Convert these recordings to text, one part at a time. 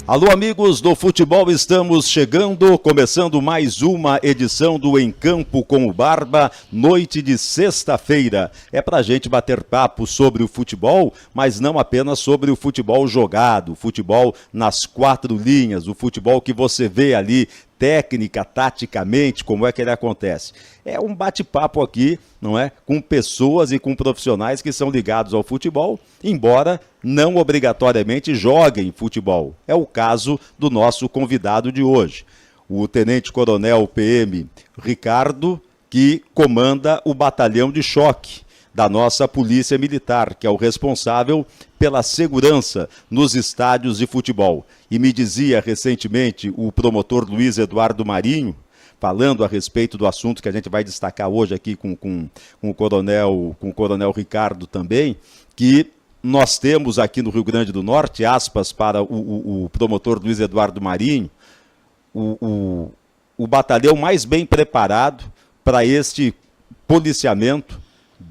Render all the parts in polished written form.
Alô, amigos do futebol, estamos chegando, começando mais uma edição do Em Campo com o Barba, noite de sexta-feira. É pra gente bater papo sobre o futebol, mas não apenas sobre o futebol jogado, o futebol nas quatro linhas, o futebol que você vê ali, técnica, taticamente, como é que ele acontece. É um bate-papo aqui, não é? Com pessoas e com profissionais que são ligados ao futebol, embora não obrigatoriamente joguem futebol. É o caso do nosso convidado de hoje, o tenente-coronel PM Ricardo, que comanda o batalhão de choque da nossa Polícia Militar, que é o responsável pela segurança nos estádios de futebol. E me dizia recentemente o promotor Luiz Eduardo Marinho, falando a respeito do assunto que a gente vai destacar hoje aqui com o coronel Ricardo também, que nós temos aqui no Rio Grande do Norte, aspas para o promotor Luiz Eduardo Marinho, o batalhão mais bem preparado para este policiamento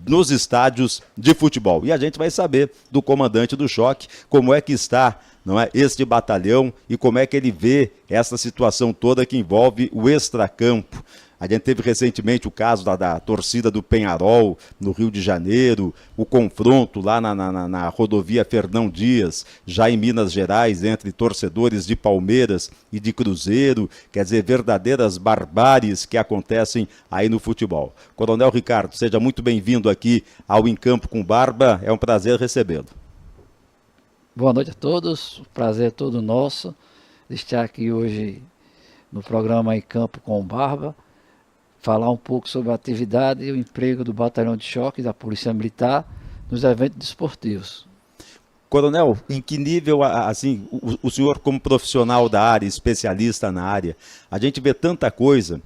nos estádios de futebol. E a gente vai saber do comandante do choque como é que está, não é, este batalhão e como é que ele vê essa situação toda que envolve o extracampo. A gente teve recentemente o caso da torcida do Penharol, no Rio de Janeiro, o confronto lá na rodovia Fernão Dias, já em Minas Gerais, entre torcedores de Palmeiras e de Cruzeiro, quer dizer, verdadeiras barbáries que acontecem aí no futebol. Coronel Ricardo, seja muito bem-vindo aqui ao Em Campo com Barba, é um prazer recebê-lo. Boa noite a todos, o prazer é todo nosso de estar aqui hoje no programa Em Campo com Barba, falar um pouco sobre a atividade e o emprego do Batalhão de Choque da Polícia Militar nos eventos desportivos. Coronel, em que nível, assim, o senhor como profissional da área, especialista na área, a gente vê tanta coisa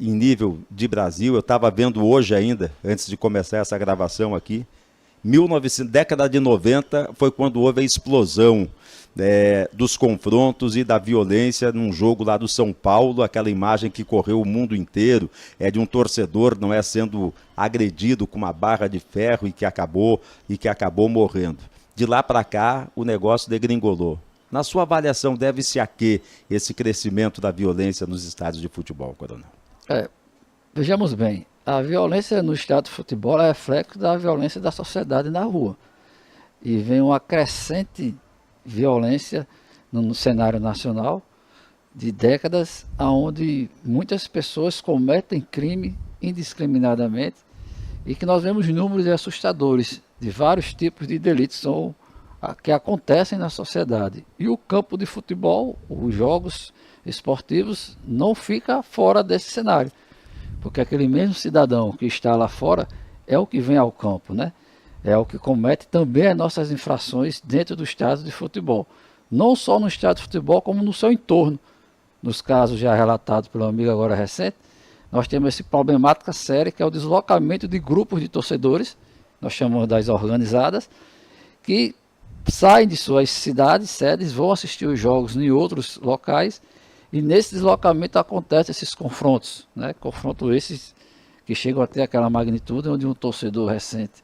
em nível de Brasil, eu estava vendo hoje ainda, antes de começar essa gravação aqui, década de 90 foi quando houve a explosão dos confrontos e da violência num jogo lá do São Paulo, aquela imagem que correu o mundo inteiro, de um torcedor não é sendo agredido com uma barra de ferro e que acabou morrendo. De lá para cá o negócio degringolou. Na sua avaliação, deve-se a quê esse crescimento da violência nos estádios de futebol, coronel? Vejamos bem, a violência no estádio de futebol é reflexo da violência da sociedade na rua. E vem uma crescente violência no cenário nacional de décadas, onde muitas pessoas cometem crime indiscriminadamente e que nós vemos números assustadores de vários tipos de delitos que acontecem na sociedade. E o campo de futebol, os jogos esportivos, não fica fora desse cenário, porque aquele mesmo cidadão que está lá fora é o que vem ao campo, né? É o que comete também as nossas infrações dentro do estádio de futebol. Não só no estádio de futebol, como no seu entorno. Nos casos já relatados pelo amigo agora recente, nós temos essa problemática séria, que é o deslocamento de grupos de torcedores, nós chamamos das organizadas, que saem de suas cidades, sedes, vão assistir os jogos em outros locais, e nesse deslocamento acontecem esses confrontos, né? Confrontos esses que chegam até aquela magnitude, onde um torcedor recente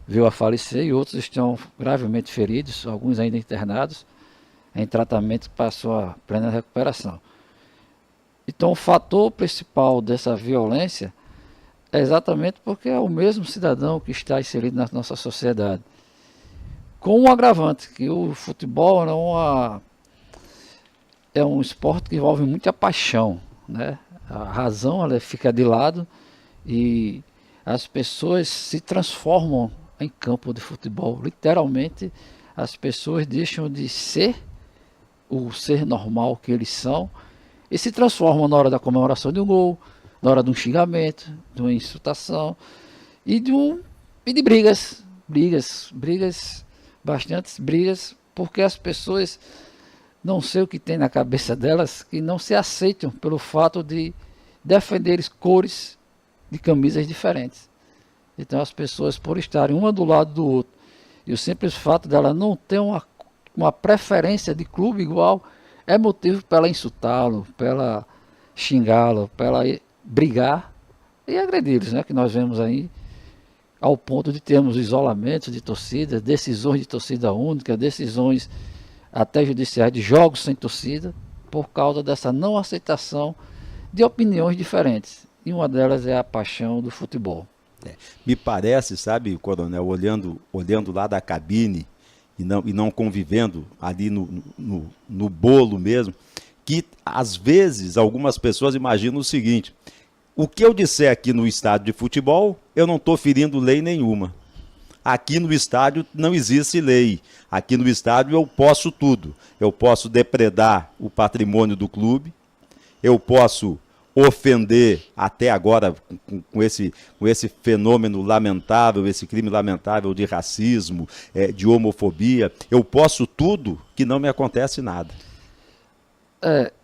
veio a falecer e outros estão gravemente feridos, alguns ainda internados, em tratamento para sua plena recuperação. Então o fator principal dessa violência é exatamente porque é o mesmo cidadão que está inserido na nossa sociedade. Com um agravante, que o futebol é um esporte que envolve muita paixão, né? A razão ela fica de lado e as pessoas se transformam em campo de futebol. Literalmente, as pessoas deixam de ser o ser normal que eles são e se transformam na hora da comemoração de um gol, na hora de um xingamento, de uma insultação e de brigas, bastantes brigas, porque as pessoas, não sei o que tem na cabeça delas, que não se aceitam pelo fato de defender cores de camisas diferentes. Então as pessoas, por estarem uma do lado do outro, e o simples fato dela não ter uma preferência de clube igual, é motivo para ela insultá-lo, para ela xingá-lo, para ela brigar e agredi-los, né? Que nós vemos aí, ao ponto de termos isolamentos de torcidas, decisões de torcida única, decisões até judiciais de jogos sem torcida, por causa dessa não aceitação de opiniões diferentes. E uma delas é a paixão do futebol. Me parece, sabe, Coronel, olhando lá da cabine e não convivendo ali no bolo mesmo, que às vezes algumas pessoas imaginam o seguinte: o que eu disser aqui no estádio de futebol, eu não estou ferindo lei nenhuma. Aqui no estádio não existe lei. Aqui no estádio eu posso tudo. Eu posso depredar o patrimônio do clube, eu posso ofender até agora com esse fenômeno lamentável, esse crime lamentável de racismo, de homofobia. Eu posso tudo que não me acontece nada.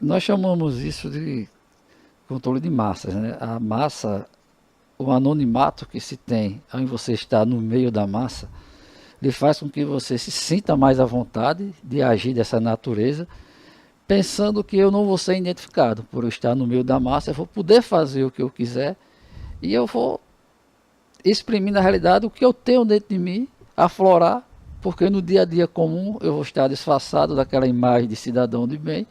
Nós chamamos isso de controle de massas, né? A massa, o anonimato que se tem ao você estar no meio da massa, lhe faz com que você se sinta mais à vontade de agir dessa natureza, pensando que eu não vou ser identificado por eu estar no meio da massa, eu vou poder fazer o que eu quiser e eu vou exprimir na realidade o que eu tenho dentro de mim, aflorar, porque no dia a dia comum eu vou estar disfarçado daquela imagem de cidadão de bem,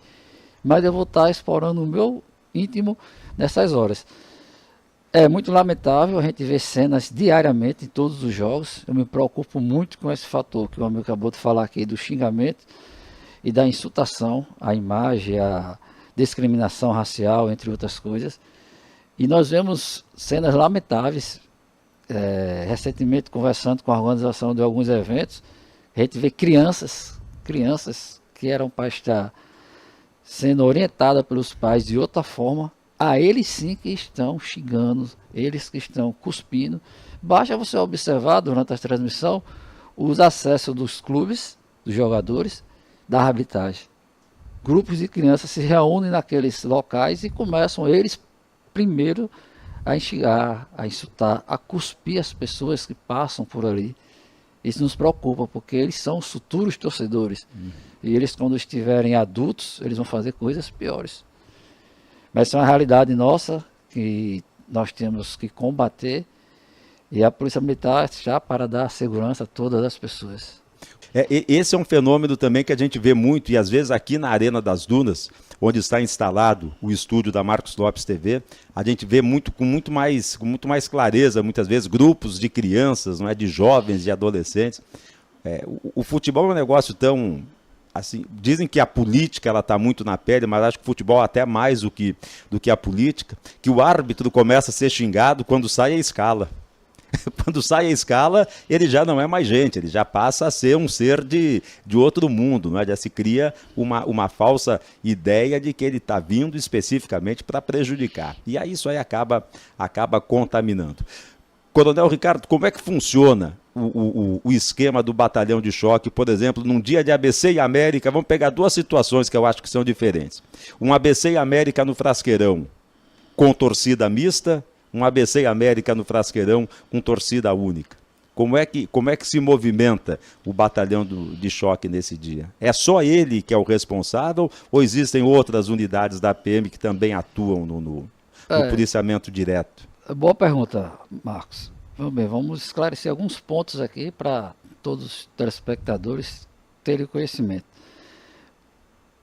mas eu vou estar explorando o meu íntimo nessas horas. É muito lamentável a gente ver cenas diariamente em todos os jogos. Eu me preocupo muito com esse fator que o amigo acabou de falar aqui, do xingamento e da insultação à imagem, à discriminação racial, entre outras coisas. E nós vemos cenas lamentáveis. Recentemente, conversando com a organização de alguns eventos, a gente vê crianças que eram para estar sendo orientadas pelos pais de outra forma, a eles sim que estão xingando, eles que estão cuspindo. Basta você observar durante a transmissão os acessos dos clubes, dos jogadores, da arbitragem. Grupos de crianças se reúnem naqueles locais e começam eles primeiro a xingar, a insultar, a cuspir as pessoas que passam por ali. Isso nos preocupa, porque eles são os futuros torcedores. E eles, quando estiverem adultos, eles vão fazer coisas piores. Mas isso é uma realidade nossa, que nós temos que combater, e a Polícia Militar está para dar segurança a todas as pessoas. Esse é um fenômeno também que a gente vê muito, e às vezes aqui na Arena das Dunas, onde está instalado o estúdio da Marcos Lopes TV, a gente vê com muito mais clareza, muitas vezes, grupos de crianças, não é, de jovens, de adolescentes. O futebol é um negócio tão... Assim, dizem que a política ela está muito na pele, mas acho que o futebol até mais do que a política, que o árbitro começa a ser xingado quando sai a escala. Quando sai a escala, ele já não é mais gente, ele já passa a ser um ser de outro mundo, não é? Já se cria uma falsa ideia de que ele está vindo especificamente para prejudicar. E aí isso aí acaba contaminando. Coronel Ricardo, como é que funciona o esquema do batalhão de choque, por exemplo, num dia de ABC e América? Vamos pegar duas situações que eu acho que são diferentes. Um ABC e América no Frasqueirão com torcida mista, um ABC e América no Frasqueirão com torcida única. Como é que se movimenta o batalhão de choque nesse dia? É só ele que é o responsável ou existem outras unidades da PM que também atuam no policiamento direto? Boa pergunta, Marcos. Vamos esclarecer alguns pontos aqui para todos os telespectadores terem conhecimento.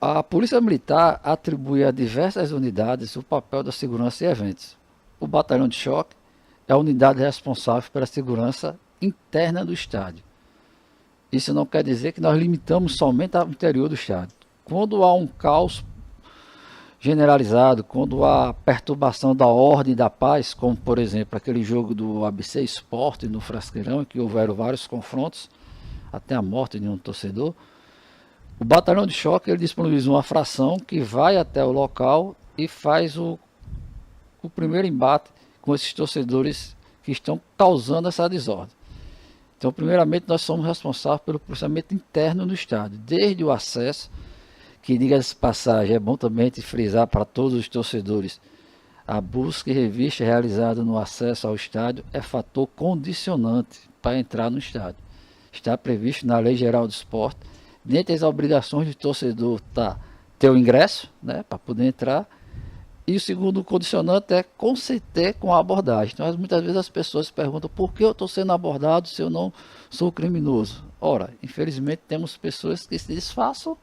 A Polícia Militar atribui a diversas unidades o papel da segurança e eventos. O batalhão de choque é a unidade responsável pela segurança interna do estádio. Isso não quer dizer que nós limitamos somente ao interior do estádio. Quando há um caos generalizado, quando há perturbação da ordem e da paz, como por exemplo aquele jogo do ABC Sport no Frasqueirão, em que houveram vários confrontos, até a morte de um torcedor, o batalhão de choque ele disponibiliza uma fração que vai até o local e faz o primeiro embate com esses torcedores que estão causando essa desordem. Então, primeiramente, nós somos responsáveis pelo processamento interno do estádio, desde o acesso, que, diga-se de passagem, é bom também te frisar para todos os torcedores, a busca e revista realizada no acesso ao estádio é fator condicionante para entrar no estádio. Está previsto na Lei Geral do Esporte, dentre as obrigações do torcedor está ter o ingresso, né, para poder entrar, e o segundo condicionante é conceder com a abordagem. Então, muitas vezes as pessoas perguntam por que eu estou sendo abordado se eu não sou criminoso. Ora, infelizmente temos pessoas que se disfarçam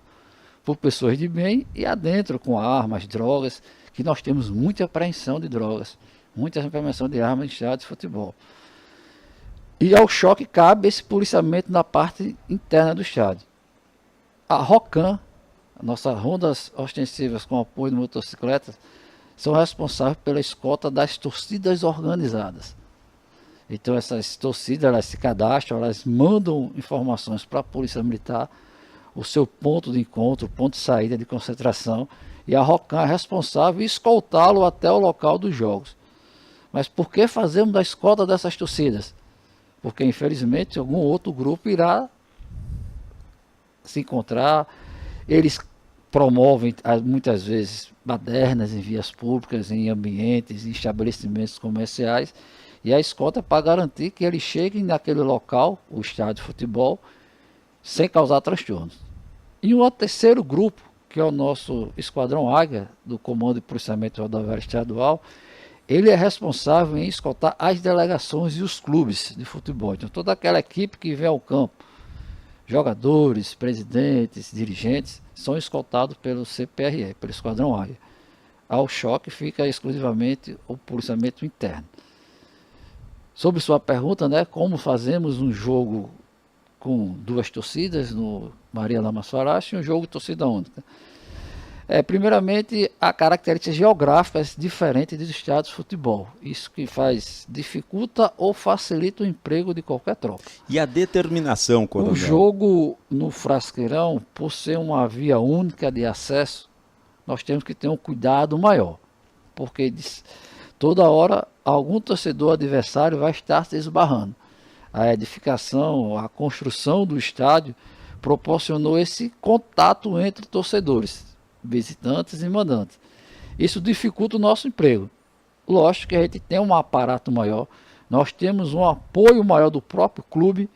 por pessoas de bem e adentro com armas, drogas, que nós temos muita apreensão de drogas, muita apreensão de armas em estádios de futebol. E ao choque cabe esse policiamento na parte interna do estádio. A ROCAM, nossas rondas ostensivas com apoio de motocicletas, são responsáveis pela escolta das torcidas organizadas. Então essas torcidas, elas se cadastram, elas mandam informações para a Polícia Militar, o seu ponto de encontro, ponto de saída, de concentração, e a ROCAM é responsável em escoltá-lo até o local dos jogos. Mas por que fazemos a escolta dessas torcidas? Porque infelizmente algum outro grupo irá se encontrar, eles promovem muitas vezes badernas em vias públicas, em ambientes, em estabelecimentos comerciais, e a escolta é para garantir que eles cheguem naquele local, o estádio de futebol, sem causar transtornos. E um terceiro grupo, que é o nosso Esquadrão Águia, do Comando de Policiamento Rodoviário Estadual, ele é responsável em escoltar as delegações e os clubes de futebol. Então toda aquela equipe que vem ao campo, jogadores, presidentes, dirigentes, são escoltados pelo CPRE, pelo Esquadrão Águia. Ao choque fica exclusivamente o policiamento interno. Sobre sua pergunta, né, como fazemos um jogo com duas torcidas no Maria Lamas Farache e um jogo de torcida única? Primeiramente, há características geográficas diferentes dos estádios de futebol. Isso que dificulta ou facilita o emprego de qualquer tropa. E a determinação, coronel? O jogo no Frasqueirão, por ser uma via única de acesso, nós temos que ter um cuidado maior. Porque toda hora algum torcedor adversário vai estar se esbarrando. A edificação, a construção do estádio proporcionou esse contato entre torcedores, visitantes e mandantes. Isso dificulta o nosso emprego. Lógico que a gente tem um aparato maior, nós temos um apoio maior do próprio clube,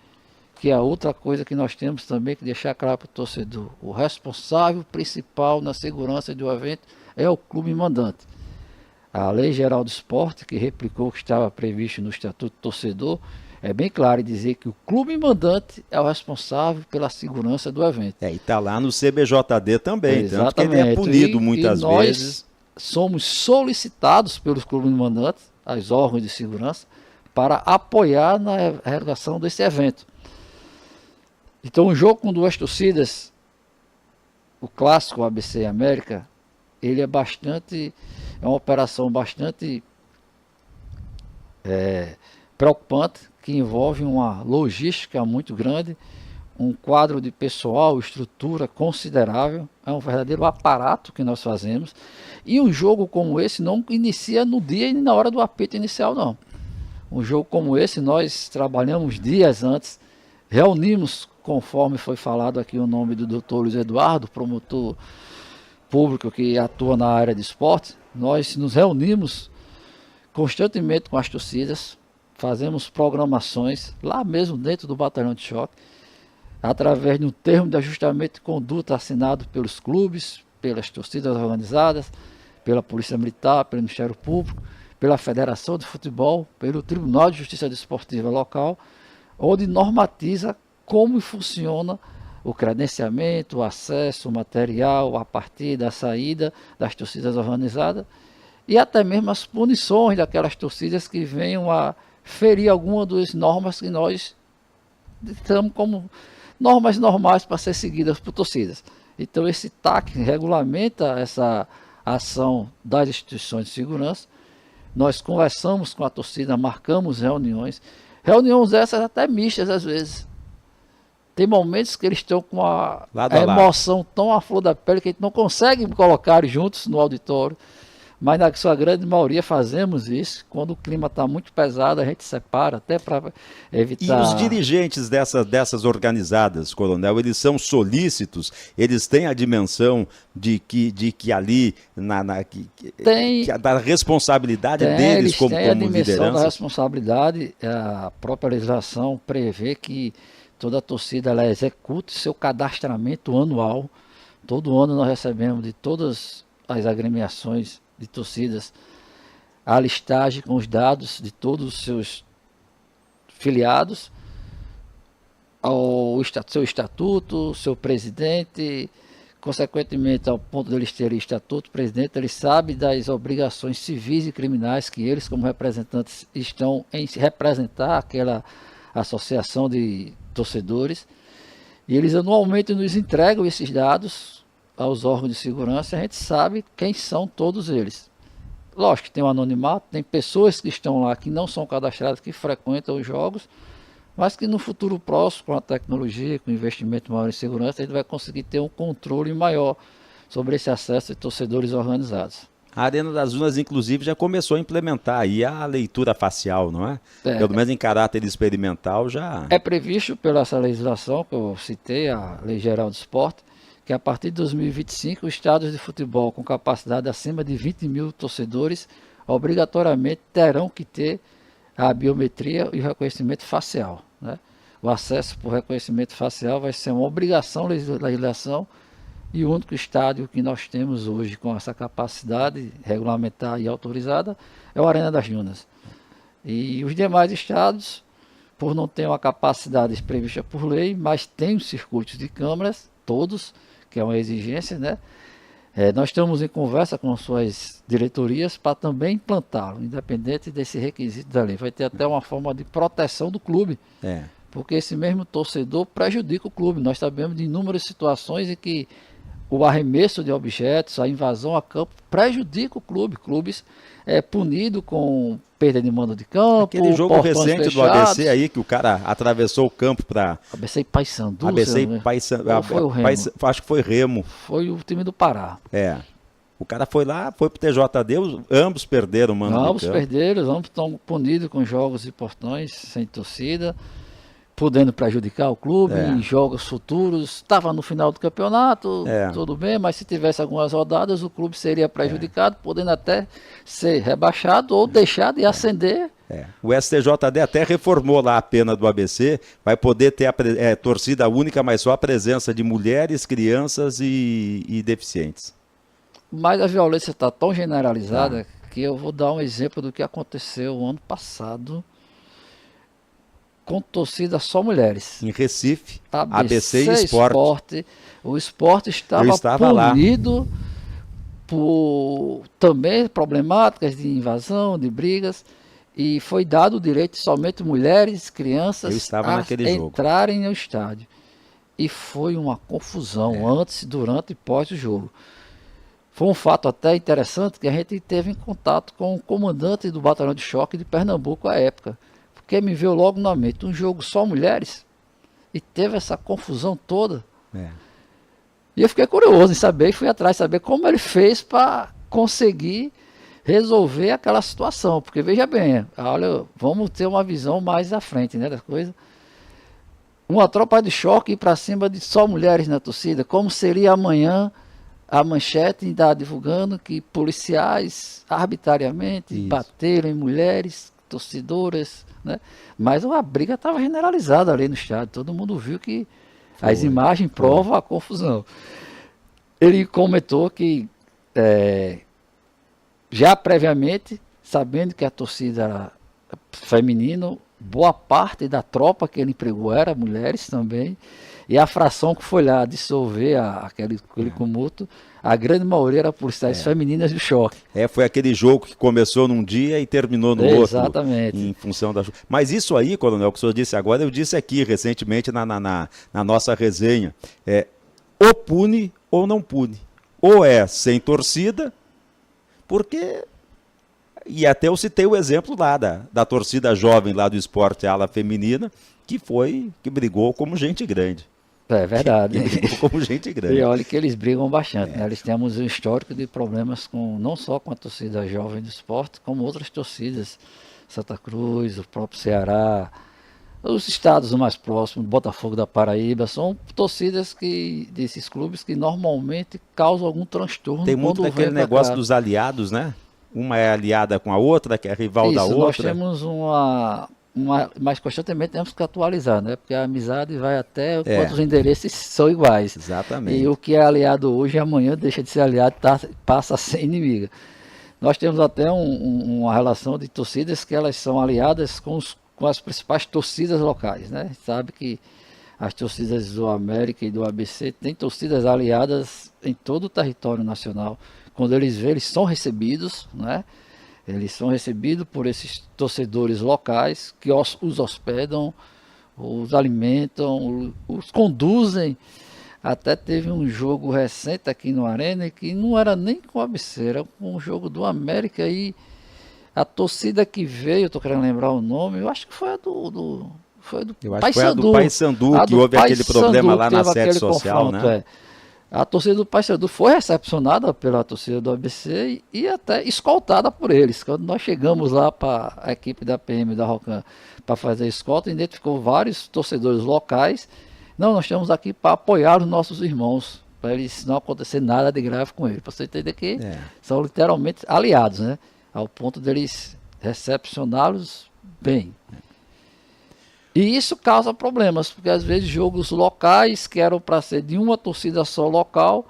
que é outra coisa que nós temos também que deixar claro para o torcedor. O responsável principal na segurança do evento é o clube mandante. A Lei Geral do Esporte, que replicou o que estava previsto no Estatuto do Torcedor, é bem claro em dizer que o clube mandante é o responsável pela segurança do evento. E está lá no CBJD também, exatamente. Tanto que ele é punido muitas vezes. Somos solicitados pelos clubes mandantes, as órgãos de segurança, para apoiar na realização desse evento. Então, um jogo com duas torcidas, o clássico ABC América, ele é uma operação bastante preocupante, que envolve uma logística muito grande, um quadro de pessoal, estrutura considerável, é um verdadeiro aparato que nós fazemos, e um jogo como esse não inicia no dia e na hora do apito inicial, não. Um jogo como esse nós trabalhamos dias antes, reunimos, conforme foi falado aqui o nome do Dr. Luiz Eduardo, promotor público que atua na área de esporte, nós nos reunimos constantemente com as torcidas, fazemos programações lá mesmo dentro do batalhão de choque, através de um termo de ajustamento de conduta assinado pelos clubes, pelas torcidas organizadas, pela Polícia Militar, pelo Ministério Público, pela Federação de Futebol, pelo Tribunal de Justiça Desportiva local, onde normatiza como funciona o credenciamento, o acesso, o material, a partida, a saída das torcidas organizadas e até mesmo as punições daquelas torcidas que venham a ferir alguma das normas que nós estamos como normas normais para ser seguidas por torcidas. Então esse TAC regulamenta essa ação das instituições de segurança. Nós conversamos com a torcida, marcamos reuniões essas até mistas às vezes. Tem momentos que eles estão com a emoção tão à flor da pele que a gente não consegue colocar juntos no auditório. Mas na sua grande maioria fazemos isso. Quando o clima está muito pesado, a gente separa até para evitar... E os dirigentes dessas organizadas, coronel, eles são solícitos? Eles têm a dimensão de que ali, da responsabilidade deles como liderança? Tem a dimensão da responsabilidade. A própria legislação prevê que toda a torcida ela execute seu cadastramento anual. Todo ano nós recebemos de todas as agremiações de torcidas a listagem com os dados de todos os seus filiados, seu estatuto, seu presidente, consequentemente, ao ponto de eles terem estatuto, presidente, ele sabe das obrigações civis e criminais que eles, como representantes, estão em representar aquela associação de torcedores, e eles anualmente nos entregam esses dados aos órgãos de segurança, e a gente sabe quem são todos eles. Lógico que tem um anonimato, tem pessoas que estão lá que não são cadastradas, que frequentam os jogos, mas que no futuro próximo, com a tecnologia, com investimento maior em segurança, a gente vai conseguir ter um controle maior sobre esse acesso de torcedores organizados. A Arena das Dunas, inclusive, já começou a implementar aí a leitura facial, não é? Pelo menos em caráter experimental já... É previsto pela essa legislação que eu citei, a Lei Geral do Esporte, que a partir de 2025, os estádios de futebol com capacidade acima de 20 mil torcedores, obrigatoriamente terão que ter a biometria e o reconhecimento facial, né? O acesso por reconhecimento facial vai ser uma obrigação da legislação, e o único estádio que nós temos hoje com essa capacidade regulamentar e autorizada é o Arena das Dunas. E os demais estádios, por não ter uma capacidade prevista por lei, mas tem os circuitos de câmeras, todos, que é uma exigência, né? Nós estamos em conversa com suas diretorias para também implantá-lo, independente desse requisito da lei. Vai ter até uma forma de proteção do clube, porque esse mesmo torcedor prejudica o clube. Nós sabemos de inúmeras situações em que o arremesso de objetos, a invasão a campo, prejudica o clube. Clubes punidos com perda de mando de campo. Aquele jogo recente do ABC aí, que o cara atravessou o campo para... ABC e Paysandu. ABC e Paysandu. Foi o Remo? Acho que foi Remo. Foi o time do Pará. O cara foi lá, foi pro TJD, ambos perderam o mando de campo. Ambos perderam, ambos estão punidos com jogos de portões, sem torcida, podendo prejudicar o clube em jogos futuros. Estava no final do campeonato, tudo bem, mas se tivesse algumas rodadas, o clube seria prejudicado, podendo até ser rebaixado ou deixar de ascender. O STJD até reformou lá a pena do ABC, vai poder ter a torcida única, mas só a presença de mulheres, crianças e deficientes. Mas a violência está tão generalizada que eu vou dar um exemplo do que aconteceu ano passado, com torcida só mulheres. Em Recife, ABC e Sport. O Sport estava punido lá por também problemáticas de invasão, de brigas, e foi dado o direito de somente mulheres, crianças entrarem no estádio. E foi uma confusão antes, durante e pós o jogo. Foi um fato até interessante que a gente teve em contato com o comandante do Batalhão de Choque de Pernambuco à época, porque me veio logo na mente um jogo só mulheres e teve essa confusão toda. E eu fiquei curioso em saber, e fui atrás de saber como ele fez para conseguir resolver aquela situação, porque veja bem, olha, vamos ter uma visão mais à frente, né, das coisas. Uma tropa de choque ir para cima de só mulheres na torcida, como seria amanhã a manchete ainda divulgando que policiais arbitrariamente bateram em mulheres torcedoras, né? Mas a briga estava generalizada ali no estádio, todo mundo viu que as imagens provam a confusão. Ele comentou que já previamente, sabendo que a torcida era feminina, boa parte da tropa que ele empregou era mulheres também, e a fração que foi lá dissolver aquele tumulto, a grande maioria era policiais femininas do choque. Foi aquele jogo que começou num dia e terminou no outro. Exatamente. Em função da... Mas isso aí, coronel, que o senhor disse agora, eu disse aqui recentemente na nossa resenha, ou pune ou não pune. Ou é sem torcida, porque... E até eu citei o exemplo lá da torcida jovem lá do esporte ala feminina, que brigou como gente grande. É verdade. Que brigou como gente grande. E olha que eles brigam bastante, né? Eles temos um histórico de problemas não só com a torcida jovem do esporte, como outras torcidas. Santa Cruz, o próprio Ceará, os estados mais próximos, Botafogo da Paraíba, são torcidas desses clubes que normalmente causam algum transtorno. Tem muito daquele negócio dos aliados, né? Uma é aliada com a outra, que é rival da outra. Nós temos mas constantemente temos que atualizar, né? Porque a amizade vai até quando os endereços são iguais. Exatamente. E o que é aliado hoje, amanhã deixa de ser aliado, passa a ser inimiga. Nós temos até uma relação de torcidas que elas são aliadas com as principais torcidas locais, né? Sabe que As torcidas do América e do ABC têm torcidas aliadas em todo o território nacional. Quando eles vêm, eles são recebidos, né? Eles são recebidos por esses torcedores locais que os hospedam, os alimentam, os conduzem. Até teve um jogo recente aqui no Arena que não era nem com o ABC, era um jogo do América e a torcida que veio, estou querendo lembrar o nome, eu acho que foi a foi do Eu acho que foi a do Paysandu, que houve aquele problema lá na sede social, né? A torcida do Paysandu foi recepcionada pela torcida do ABC e até escoltada por eles. Quando nós chegamos lá para a equipe da PM da Rocan para fazer a escolta, identificou vários torcedores locais. Não, nós estamos aqui para apoiar os nossos irmãos, para eles não acontecer nada de grave com eles. Para você entender que são literalmente aliados, né? Ao ponto deles recepcioná-los bem. E isso causa problemas, porque às vezes jogos locais que eram para ser de uma torcida só local,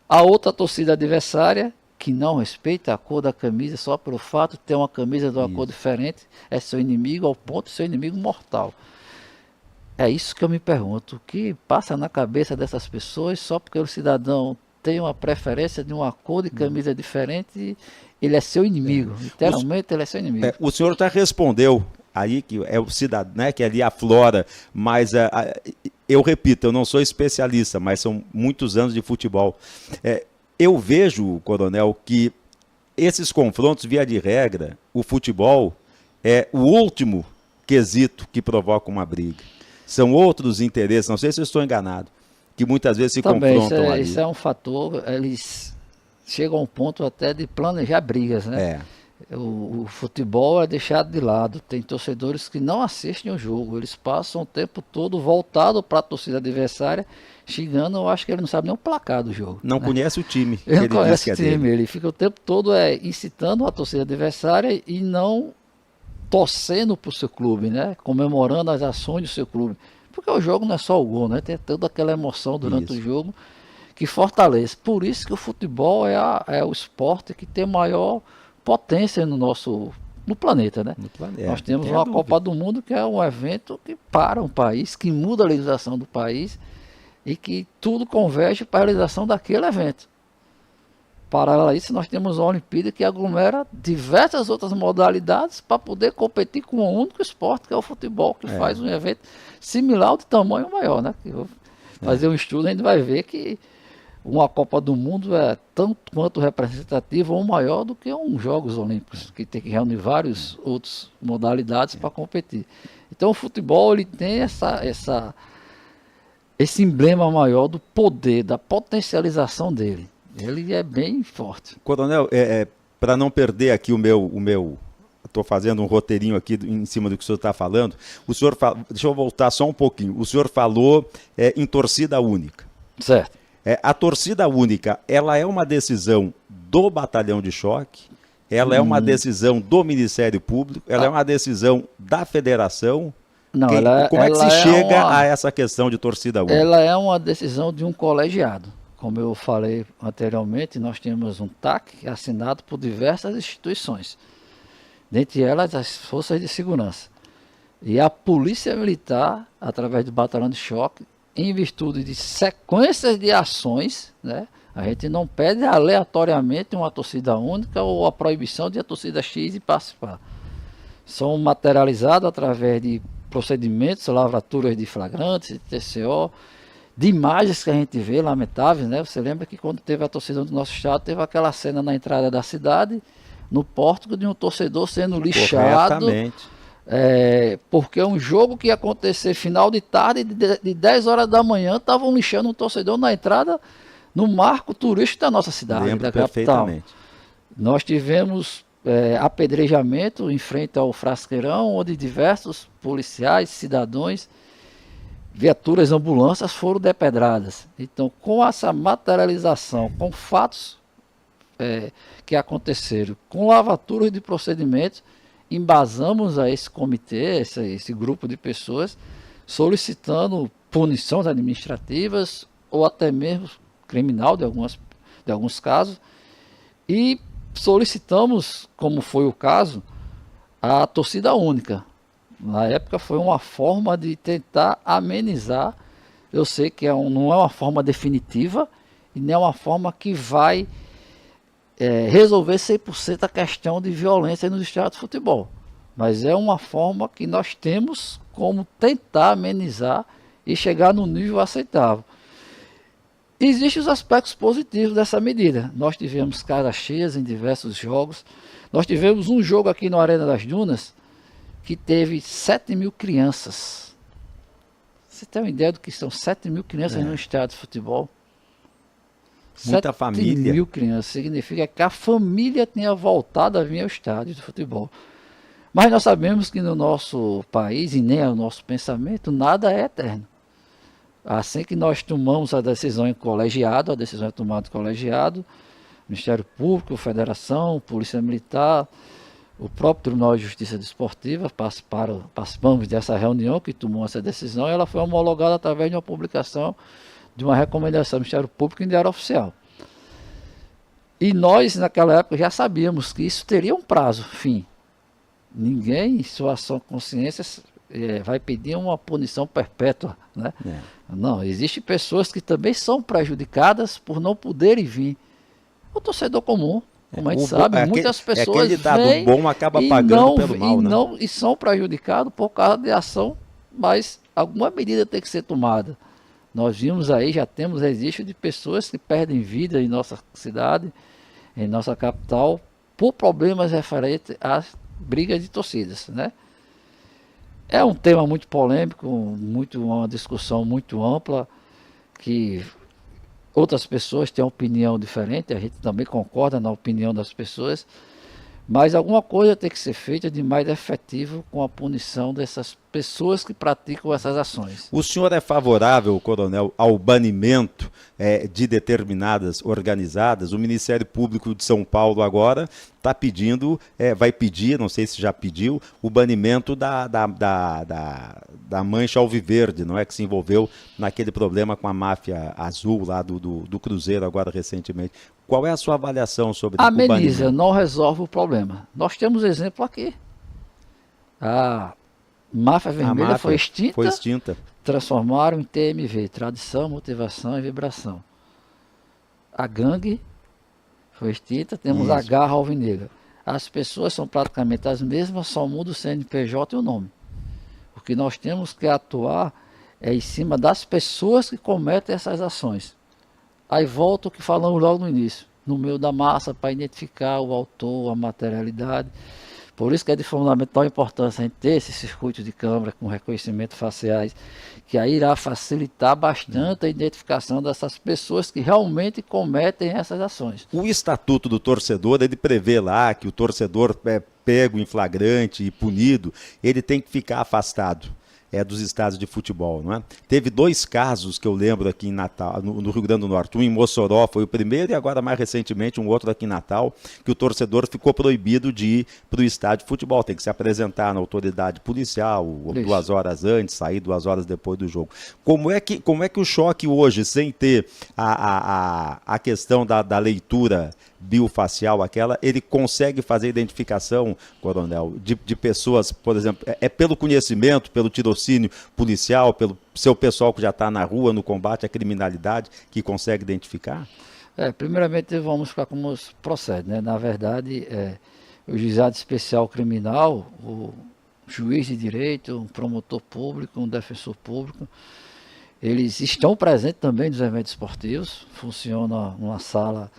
a outra torcida adversária, que não respeita a cor da camisa só pelo fato de ter uma camisa de uma cor diferente, é seu inimigo ao ponto de ser inimigo mortal. É isso que eu me pergunto, o que passa na cabeça dessas pessoas só porque o cidadão tem uma preferência de uma cor de camisa diferente, ele é seu inimigo, literalmente ele é seu inimigo. O senhor já respondeu aí que é o cidadão, né, que ali aflora, mas eu repito, eu não sou especialista, mas são muitos anos de futebol. Eu vejo, coronel, que esses confrontos, via de regra, o futebol é o último quesito que provoca uma briga. São outros interesses, não sei se eu estou enganado, que muitas vezes se confrontam ali. Isso é um fator, eles chegam a um ponto até de planejar brigas, né? O futebol é deixado de lado, tem torcedores que não assistem o jogo, eles passam o tempo todo voltado para a torcida adversária, xingando, eu acho que ele não sabe nem o placar do jogo. Não conhece o time. Ele não conhece o time, ele fica o tempo todo incitando a torcida adversária e não torcendo para o seu clube, né? Comemorando as ações do seu clube. Porque o jogo não é só o gol, né? Tem toda aquela emoção durante o jogo que fortalece. Por isso que o futebol é o esporte que tem maior potência no planeta, né? Nós temos uma Copa do Mundo que é um evento que para um país, que muda a legislação do país e que tudo converge para a realização daquele evento. Paralelo a isso, nós temos a Olimpíada que aglomera diversas outras modalidades para poder competir com um único esporte, que é o futebol, que faz um evento similar ou de tamanho maior, né? Que fazer um estudo, a gente vai ver que uma Copa do Mundo é tanto quanto representativa ou maior do que um Jogos Olímpicos, que tem que reunir várias outras modalidades para competir. Então o futebol ele tem esse emblema maior do poder, da potencialização dele. Ele é bem forte. Coronel, para não perder aqui o meu estou fazendo um roteirinho aqui em cima do que o senhor está falando, deixa eu voltar só um pouquinho, o senhor falou em torcida única. Certo. A torcida única, ela é uma decisão do batalhão de choque, ela é uma decisão do Ministério Público, ela é uma decisão da federação. Não, como é que se chega a essa questão de torcida única? Ela é uma decisão de um colegiado. Como eu falei anteriormente, nós temos um TAC assinado por diversas instituições, dentre elas as forças de segurança. E a Polícia Militar, através do batalhão de choque, em virtude de sequências de ações, né? A gente não pede aleatoriamente uma torcida única ou a proibição de a torcida X de participar. São materializados através de procedimentos, lavraturas de flagrantes, de TCO, de imagens que a gente vê, lamentáveis, né? Você lembra que quando teve a torcida do nosso estado, teve aquela cena na entrada da cidade, no pórtico de um torcedor sendo lixado. Corretamente. Porque um jogo que ia acontecer final de tarde, de 10 horas da manhã, estavam lixando um torcedor na entrada, no marco turístico da nossa cidade, lembro da capital. Perfeitamente. Nós tivemos apedrejamento em frente ao Frasqueirão, onde diversos policiais, cidadãos, viaturas, ambulâncias foram depedradas. Então, com essa materialização, com fatos que aconteceram, com lavaturas de procedimentos, embasamos a esse comitê, esse grupo de pessoas, solicitando punições administrativas ou até mesmo criminal de alguns casos, e solicitamos, como foi o caso, a torcida única. Na época foi uma forma de tentar amenizar Eu sei que não é uma forma definitiva e nem é uma forma que vai resolver 100% a questão de violência nos estádios de futebol. Mas é uma forma que nós temos como tentar amenizar e chegar no nível aceitável. Existem os aspectos positivos dessa medida. Nós tivemos caras cheias em diversos jogos. Nós tivemos um jogo aqui no Arena das Dunas que teve 7.000 crianças. Você tem uma ideia do que são 7.000 crianças no estádio de futebol? Muita família. 7.000 crianças. Significa que a família tinha voltado a vir ao estádio de futebol. Mas nós sabemos que no nosso país, e nem é o nosso pensamento, nada é eterno. Assim que nós tomamos a decisão em colegiado, a decisão é tomada em colegiado, Ministério Público, Federação, Polícia Militar, o próprio Tribunal de Justiça Desportiva, participamos dessa reunião que tomou essa decisão, e ela foi homologada através de uma publicação de uma recomendação do Ministério Público em Diário Oficial. E nós, naquela época, já sabíamos que isso teria um prazo, fim. Ninguém, em sua ação consciência, vai pedir uma punição perpétua, né? Não, existem pessoas que também são prejudicadas por não poderem vir. O torcedor comum, como a gente sabe, muitas pessoas aquele dado bom acaba pagando pelo mal, né? E são prejudicados por causa de ação, mas alguma medida tem que ser tomada. Nós vimos aí, já temos registro de pessoas que perdem vida em nossa cidade, em nossa capital, por problemas referentes às brigas de torcidas, né? É um tema muito polêmico, uma discussão muito ampla, que outras pessoas têm uma opinião diferente, a gente também concorda na opinião das pessoas, mas alguma coisa tem que ser feita de mais efetivo com a punição dessas pessoas que praticam essas ações. O senhor é favorável, coronel, ao banimento de determinadas organizadas? O Ministério Público de São Paulo agora está pedindo, vai pedir, não sei se já pediu, o banimento da Mancha Alviverde, não é, que se envolveu naquele problema com a máfia azul lá do Cruzeiro agora recentemente. Qual é a sua avaliação sobre o banimento? Ameniza, não resolve o problema. Nós temos exemplo aqui. A máfia vermelha foi extinta, transformaram em TMV, tradição, motivação e vibração. A gangue foi extinta, temos a garra alvinegra. As pessoas são praticamente as mesmas, só muda o CNPJ e o nome. O que nós temos que atuar é em cima das pessoas que cometem essas ações. Aí volta o que falamos logo no início, no meio da massa, para identificar o autor, a materialidade. Por isso que é de fundamental importância a gente ter esse circuito de câmera com reconhecimento faciais, que aí irá facilitar bastante a identificação dessas pessoas que realmente cometem essas ações. O Estatuto do Torcedor, ele prevê lá que o torcedor pego em flagrante e punido, ele tem que ficar afastado dos estádios de futebol, não é? Teve 2 casos que eu lembro aqui em Natal, no Rio Grande do Norte, um em Mossoró foi o primeiro e agora mais recentemente um outro aqui em Natal, que o torcedor ficou proibido de ir para o estádio de futebol, tem que se apresentar na autoridade policial 2 horas antes, sair 2 horas depois do jogo. Como é que o choque hoje, sem ter a questão da leitura biofacial ele consegue fazer identificação, coronel, de pessoas, por exemplo, pelo conhecimento, pelo tirocínio policial, pelo seu pessoal que já está na rua no combate à criminalidade, que consegue identificar? Primeiramente vamos ficar como procede, né? Na verdade, o juizado especial criminal, o juiz de direito, um promotor público, um defensor público, eles estão presentes também nos eventos esportivos, funciona uma sala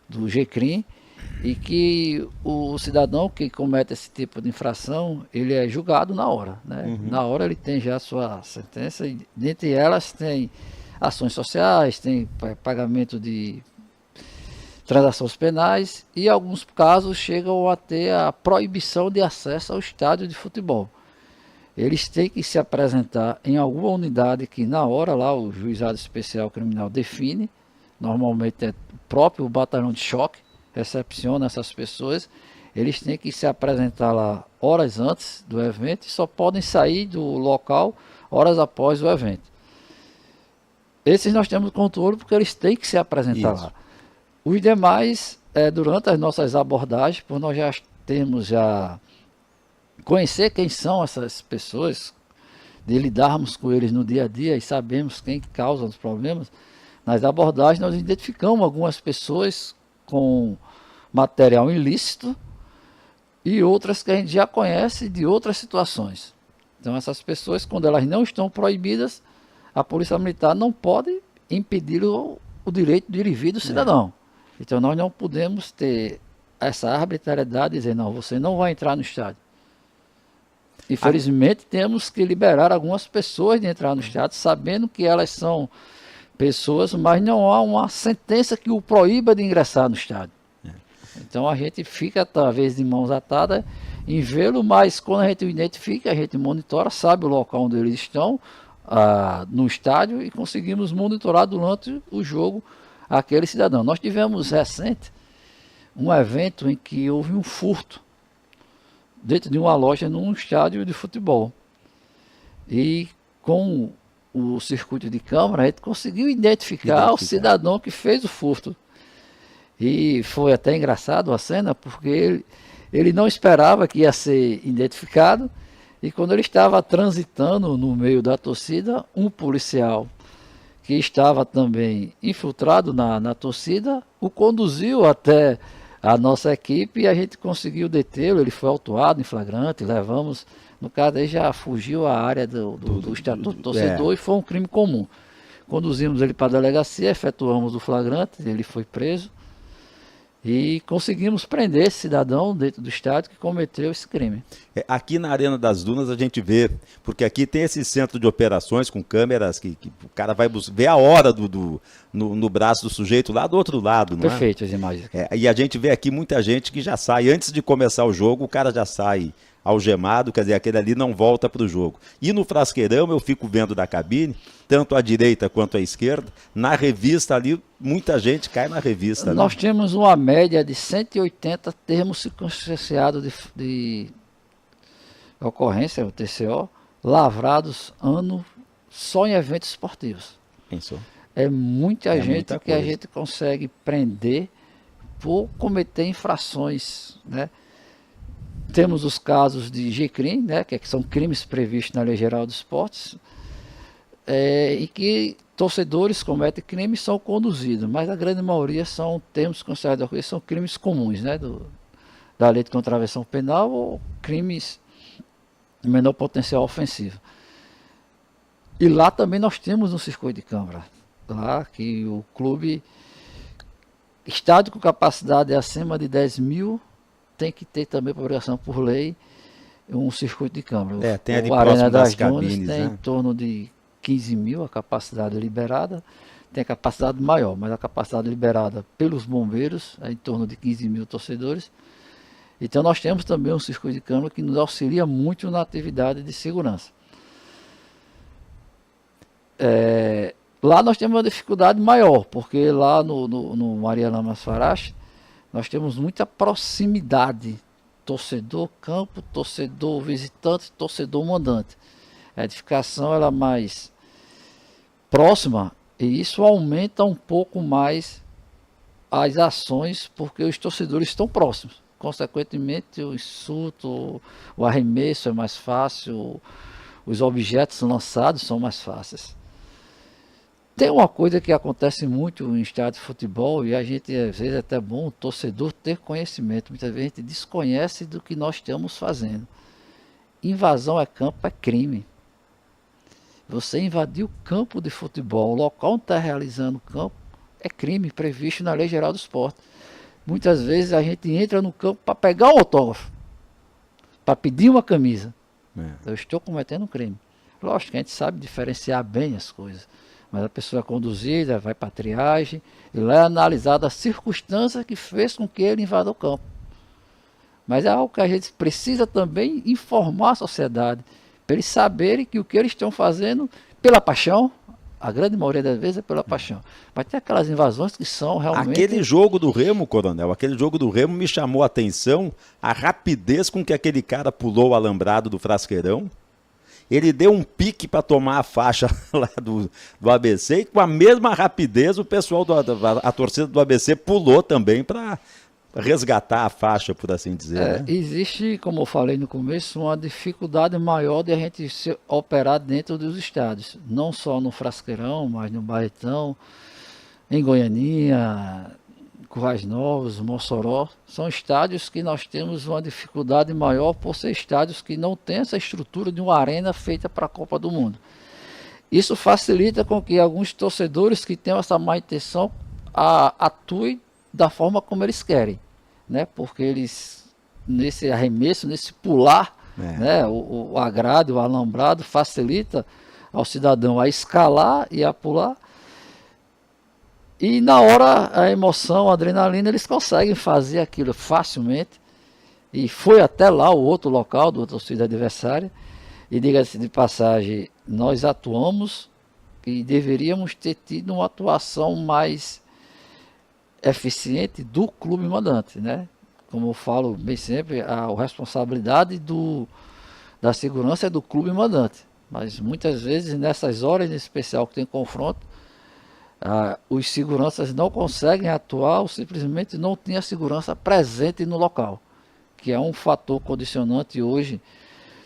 do GCRIM, e que o cidadão que comete esse tipo de infração, ele é julgado na hora, né? Na hora ele tem já a sua sentença, e dentre elas tem ações sociais, tem pagamento de transações penais, e em alguns casos chegam a ter a proibição de acesso ao estádio de futebol. Eles têm que se apresentar em alguma unidade que na hora lá o juizado especial criminal define. Normalmente é o próprio batalhão de choque, recepciona essas pessoas. Eles têm que se apresentar lá horas antes do evento e só podem sair do local horas após o evento. Esses nós temos controle porque eles têm que se apresentar lá. Os demais, durante as nossas abordagens, por nós já conhecer quem são essas pessoas, de lidarmos com eles no dia a dia e sabemos quem causa os problemas, nas abordagens nós identificamos algumas pessoas com material ilícito e outras que a gente já conhece de outras situações. Então essas pessoas, quando elas não estão proibidas, a Polícia Militar não pode impedir o direito de ir e vir do cidadão. Então nós não podemos ter essa arbitrariedade de dizer, não, você não vai entrar no estádio. Infelizmente temos que liberar algumas pessoas de entrar no estádio, sabendo que elas são pessoas, mas não há uma sentença que o proíba de ingressar no estádio. Então a gente fica, talvez, de mãos atadas em vê-lo, mas quando a gente o identifica, a gente monitora, sabe o local onde eles estão, no estádio, e conseguimos monitorar durante o jogo aquele cidadão. Nós tivemos recente um evento em que houve um furto dentro de uma loja num estádio de futebol. E com o circuito de câmara, a gente conseguiu identificar o cidadão que fez o furto. E foi até engraçado a cena, porque ele não esperava que ia ser identificado, e quando ele estava transitando no meio da torcida, um policial que estava também infiltrado na torcida, o conduziu até a nossa equipe e a gente conseguiu detê-lo. Ele foi autuado em flagrante, levamos, no caso aí já fugiu a área do estatuto do torcedor, e foi um crime comum. Conduzimos ele para a delegacia, efetuamos o flagrante, ele foi preso e conseguimos prender esse cidadão dentro do estádio que cometeu esse crime. Aqui na Arena das Dunas a gente vê, porque aqui tem esse centro de operações com câmeras que o cara vai ver a hora no braço do sujeito lá do outro lado. Não Perfeito, as imagens. E a gente vê aqui muita gente que já sai, antes de começar o jogo, o cara já sai algemado, quer dizer, aquele ali não volta para o jogo. E no Frasqueirão eu fico vendo da cabine, tanto à direita quanto à esquerda, na revista ali, muita gente cai na revista. Nós temos uma média de 180 termos circunstanciados de ocorrência, o TCO, lavrados ano só em eventos esportivos. Pensou? É muita gente que a gente consegue prender por cometer infrações, né? Temos os casos de G-crime, né, que são crimes previstos na Lei Geral dos Esportes, e que torcedores cometem crimes e são conduzidos, mas a grande maioria são termos considerados, são crimes comuns, né, da Lei de Contravenção Penal ou crimes de menor potencial ofensivo. E lá também nós temos um circuito de câmara, lá que o clube, estádio com capacidade acima de 10 mil, tem que ter também, por obrigação por lei, um circuito de câmara. Tem ali a Arena das cabines, Dunas tem em torno de 15 mil a capacidade liberada, tem a capacidade maior, mas a capacidade liberada pelos bombeiros é em torno de 15 mil torcedores. Então nós temos também um circuito de câmara que nos auxilia muito na atividade de segurança. Lá nós temos uma dificuldade maior, porque lá no Maria Lamas Farache, nós temos muita proximidade, torcedor campo, torcedor visitante, torcedor mandante. A edificação ela é mais próxima e isso aumenta um pouco mais as ações, porque os torcedores estão próximos. Consequentemente, o insulto, o arremesso é mais fácil, os objetos lançados são mais fáceis. Tem uma coisa que acontece muito em estádio de futebol, e a gente, às vezes, é até bom o torcedor ter conhecimento. Muitas vezes a gente desconhece do que nós estamos fazendo. Invasão a campo é crime. Você invadir o campo de futebol, o local onde está realizando o campo, é crime previsto na Lei Geral do Esporte. Muitas vezes a gente entra no campo para pegar um autógrafo, para pedir uma camisa. Eu estou cometendo um crime. Lógico que a gente sabe diferenciar bem as coisas. Mas a pessoa é conduzida, vai para a triagem, e lá é analisada a circunstância que fez com que ele invada o campo. Mas é algo que a gente precisa também informar a sociedade, para eles saberem que o que eles estão fazendo pela paixão, a grande maioria das vezes é pela paixão. Mas tem aquelas invasões que são realmente... Aquele jogo do Remo, Coronel, aquele jogo do Remo me chamou a atenção, a rapidez com que aquele cara pulou o alambrado do Frasqueirão. Ele deu um pique para tomar a faixa lá do ABC e com a mesma rapidez o pessoal, a torcida do ABC pulou também para resgatar a faixa, por assim dizer. Né? Existe, como eu falei no começo, uma dificuldade maior de a gente se operar dentro dos estádios. Não só no Frasqueirão, mas no Barretão, em Goianinha, Currais Novos, Mossoró. São estádios que nós temos uma dificuldade maior por ser estádios que não têm essa estrutura de uma arena feita para a Copa do Mundo. Isso facilita com que alguns torcedores que tenham essa má intenção atuem da forma como eles querem, né? Porque eles, nesse arremesso, nesse pular, né? O agrado, o alambrado facilita ao cidadão a escalar e a pular. E na hora, a emoção, a adrenalina, eles conseguem fazer aquilo facilmente. E foi até lá o outro local da torcida adversária. E diga-se de passagem, nós atuamos e deveríamos ter tido uma atuação mais eficiente do clube mandante, né? Como eu falo bem sempre, a responsabilidade da segurança é do clube mandante. Mas muitas vezes, nessas horas em especial que tem confronto, os seguranças não conseguem atuar ou simplesmente não tem a segurança presente no local, que é um fator condicionante hoje.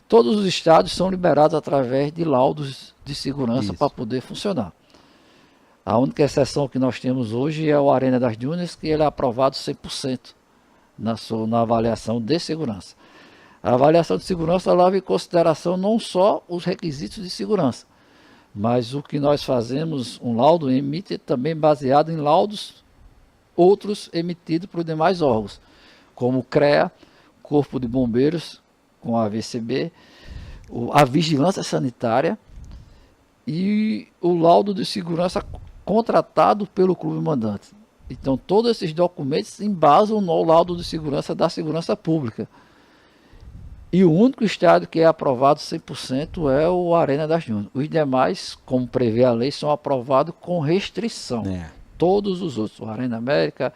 Todos os estádios são liberados através de laudos de segurança para poder funcionar. A única exceção que nós temos hoje é o Arena das Dunas, que ele é aprovado 100% na avaliação de segurança. A avaliação de segurança leva em consideração não só os requisitos de segurança, mas o que nós fazemos, um laudo emite também baseado em laudos outros emitidos por demais órgãos, como o CREA, Corpo de Bombeiros, com a VCB, a Vigilância Sanitária e o laudo de segurança contratado pelo clube mandante. Então, todos esses documentos embasam no laudo de segurança da segurança pública. E o único estádio que é aprovado 100% é o Arena das Dunas. Os demais, como prevê a lei, são aprovados com restrição. Todos os outros, o Arena América,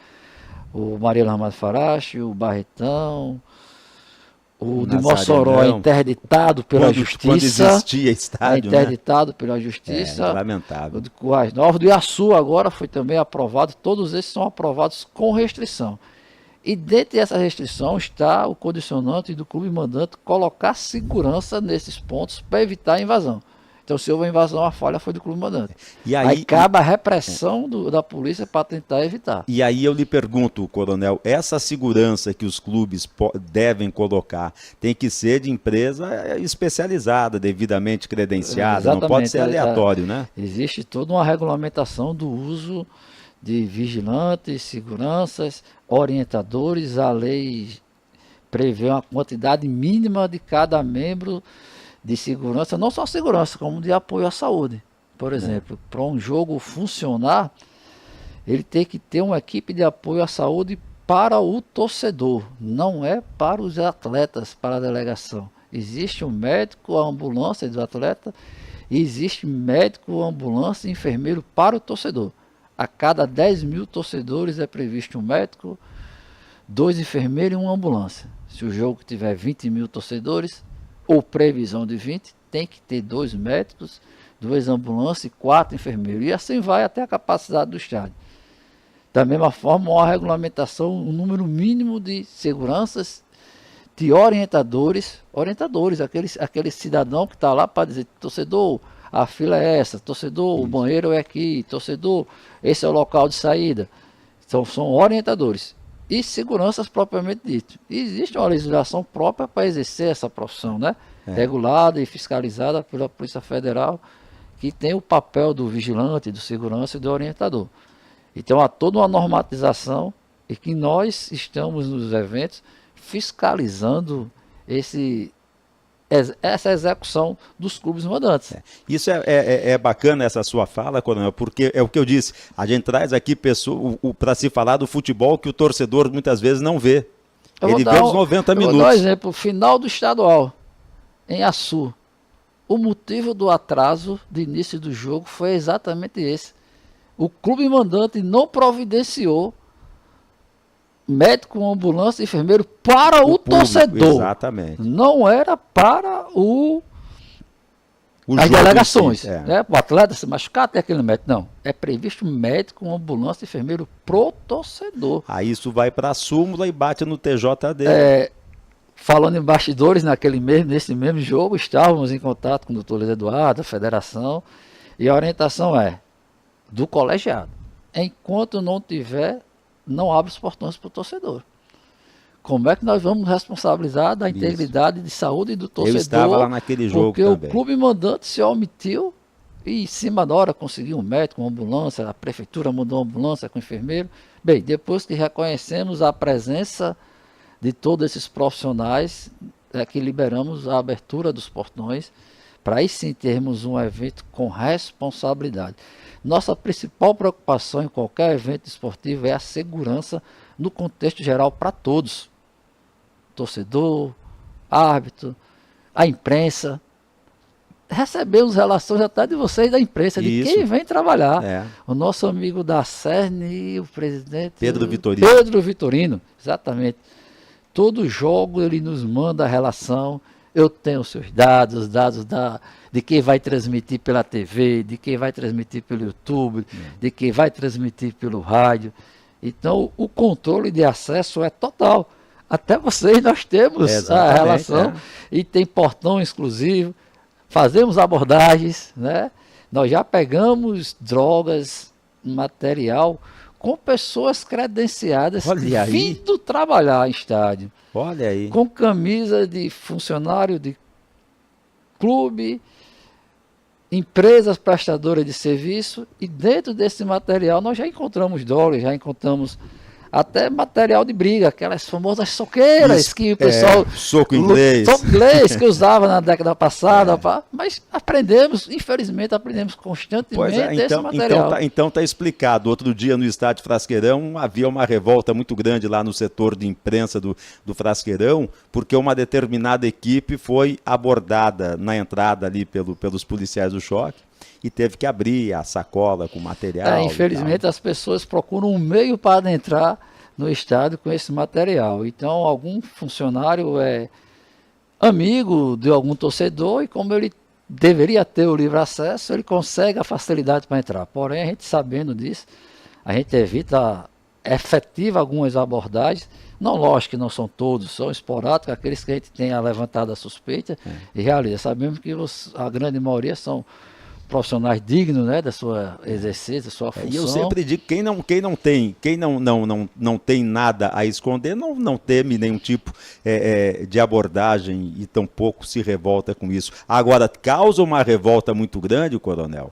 o Maria Lahmad Farache, o Barretão, o de Mossoró é interditado pela Justiça. Quando existia estádio, interditado pela Justiça. Lamentável. O de Currais Novos, do Iaçu agora foi também aprovado. Todos esses são aprovados com restrição. E dentro dessa restrição está o condicionante do clube mandante colocar segurança nesses pontos para evitar a invasão. Então, se houve invasão, a falha foi do clube mandante. E aí cabe a repressão da polícia para tentar evitar. E aí eu lhe pergunto, coronel, essa segurança que os clubes devem colocar tem que ser de empresa especializada, devidamente credenciada, exatamente, não pode ser aleatório, né? Existe toda uma regulamentação do uso de vigilantes, seguranças, orientadores. A lei prevê uma quantidade mínima de cada membro de segurança, não só segurança, como de apoio à saúde. Por exemplo, para um jogo funcionar, ele tem que ter uma equipe de apoio à saúde para o torcedor, não é para os atletas, para a delegação. Existe um médico, a ambulância do atleta, e existe médico, ambulância e enfermeiro para o torcedor. A cada 10 mil torcedores é previsto um médico, 2 enfermeiros e uma ambulância. Se o jogo tiver 20 mil torcedores, ou previsão de 20, tem que ter 2 médicos, 2 ambulâncias e 4 enfermeiros. E assim vai até a capacidade do estádio. Da mesma forma, uma regulamentação, um número mínimo de seguranças, de orientadores, aquele cidadão que está lá para dizer, torcedor, a fila é essa, torcedor, o banheiro é aqui, torcedor, esse é o local de saída. Então, são orientadores. E seguranças propriamente dito. E existe uma legislação própria para exercer essa profissão, né? Regulada e fiscalizada pela Polícia Federal, que tem o papel do vigilante, do segurança e do orientador. Então há toda uma normatização e que nós estamos nos eventos fiscalizando essa execução dos clubes mandantes. Isso é bacana, essa sua fala, coronel, porque é o que eu disse, a gente traz aqui para se falar do futebol que o torcedor muitas vezes não vê. Ele vê os 90 minutos. Vou dar um exemplo, final do estadual, em Açu. O motivo do atraso de início do jogo foi exatamente esse. O clube mandante não providenciou médico, ambulância, enfermeiro para o público, torcedor. Exatamente. Não era para O as jogo em delegações. si, é. Né? O atleta se machucar, tem aquele médico. Não, é previsto médico, ambulância e enfermeiro pro torcedor. Aí isso vai para a súmula e bate no TJD. Falando em bastidores, nesse mesmo jogo, estávamos em contato com o doutor Luiz Eduardo, a federação, e a orientação é do colegiado. Enquanto não tiver, não abre os portões para o torcedor. Como é que nós vamos responsabilizar da integridade de saúde do torcedor? Eu estava lá naquele jogo porque também. O clube mandante se omitiu e em cima da hora conseguiu um médico, uma ambulância, a prefeitura mandou uma ambulância com enfermeiro. Bem, depois que reconhecemos a presença de todos esses profissionais, é que liberamos a abertura dos portões para aí sim termos um evento com responsabilidade. Nossa principal preocupação em qualquer evento esportivo é a segurança no contexto geral para todos. Torcedor, árbitro, a imprensa. Recebemos relações até de vocês da imprensa, de Isso. quem vem trabalhar. É. O nosso amigo da CERN, o presidente Pedro Vitorino. Pedro Vitorino, exatamente. Todo jogo ele nos manda a relação. Eu tenho os seus dados, os dados de quem vai transmitir pela TV, de quem vai transmitir pelo YouTube, de quem vai transmitir pelo rádio. Então, o controle de acesso é total. Até vocês nós temos a relação e tem portão exclusivo. Fazemos abordagens, né? Nós já pegamos drogas, material com pessoas credenciadas vindo trabalhar em estádio. Olha aí. Com camisa de funcionário de clube, empresas prestadoras de serviço, e dentro desse material nós já encontramos dólares, já encontramos até material de briga, aquelas famosas soqueiras Isso, que o pessoal... soco inglês. Soco inglês que usava na década passada, mas aprendemos, infelizmente aprendemos constantemente esse material. Então tá explicado. Outro dia no estádio Frasqueirão havia uma revolta muito grande lá no setor de imprensa do Frasqueirão, porque uma determinada equipe foi abordada na entrada ali pelos policiais do choque. E teve que abrir a sacola com material. Infelizmente as pessoas procuram um meio para adentrar no estádio com esse material. Então algum funcionário é amigo de algum torcedor e como ele deveria ter o livre acesso, ele consegue a facilidade para entrar. Porém, a gente sabendo disso, a gente evita efetiva algumas abordagens. Não, lógico que não são todos, são esporádicos, aqueles que a gente tem levantado a suspeita e realiza. Sabemos que a grande maioria são profissionais dignos, né, da sua exercício, da sua função. E eu sempre digo, quem não tem nada a esconder, não teme nenhum tipo de abordagem e tampouco se revolta com isso. Agora, causa uma revolta muito grande, coronel,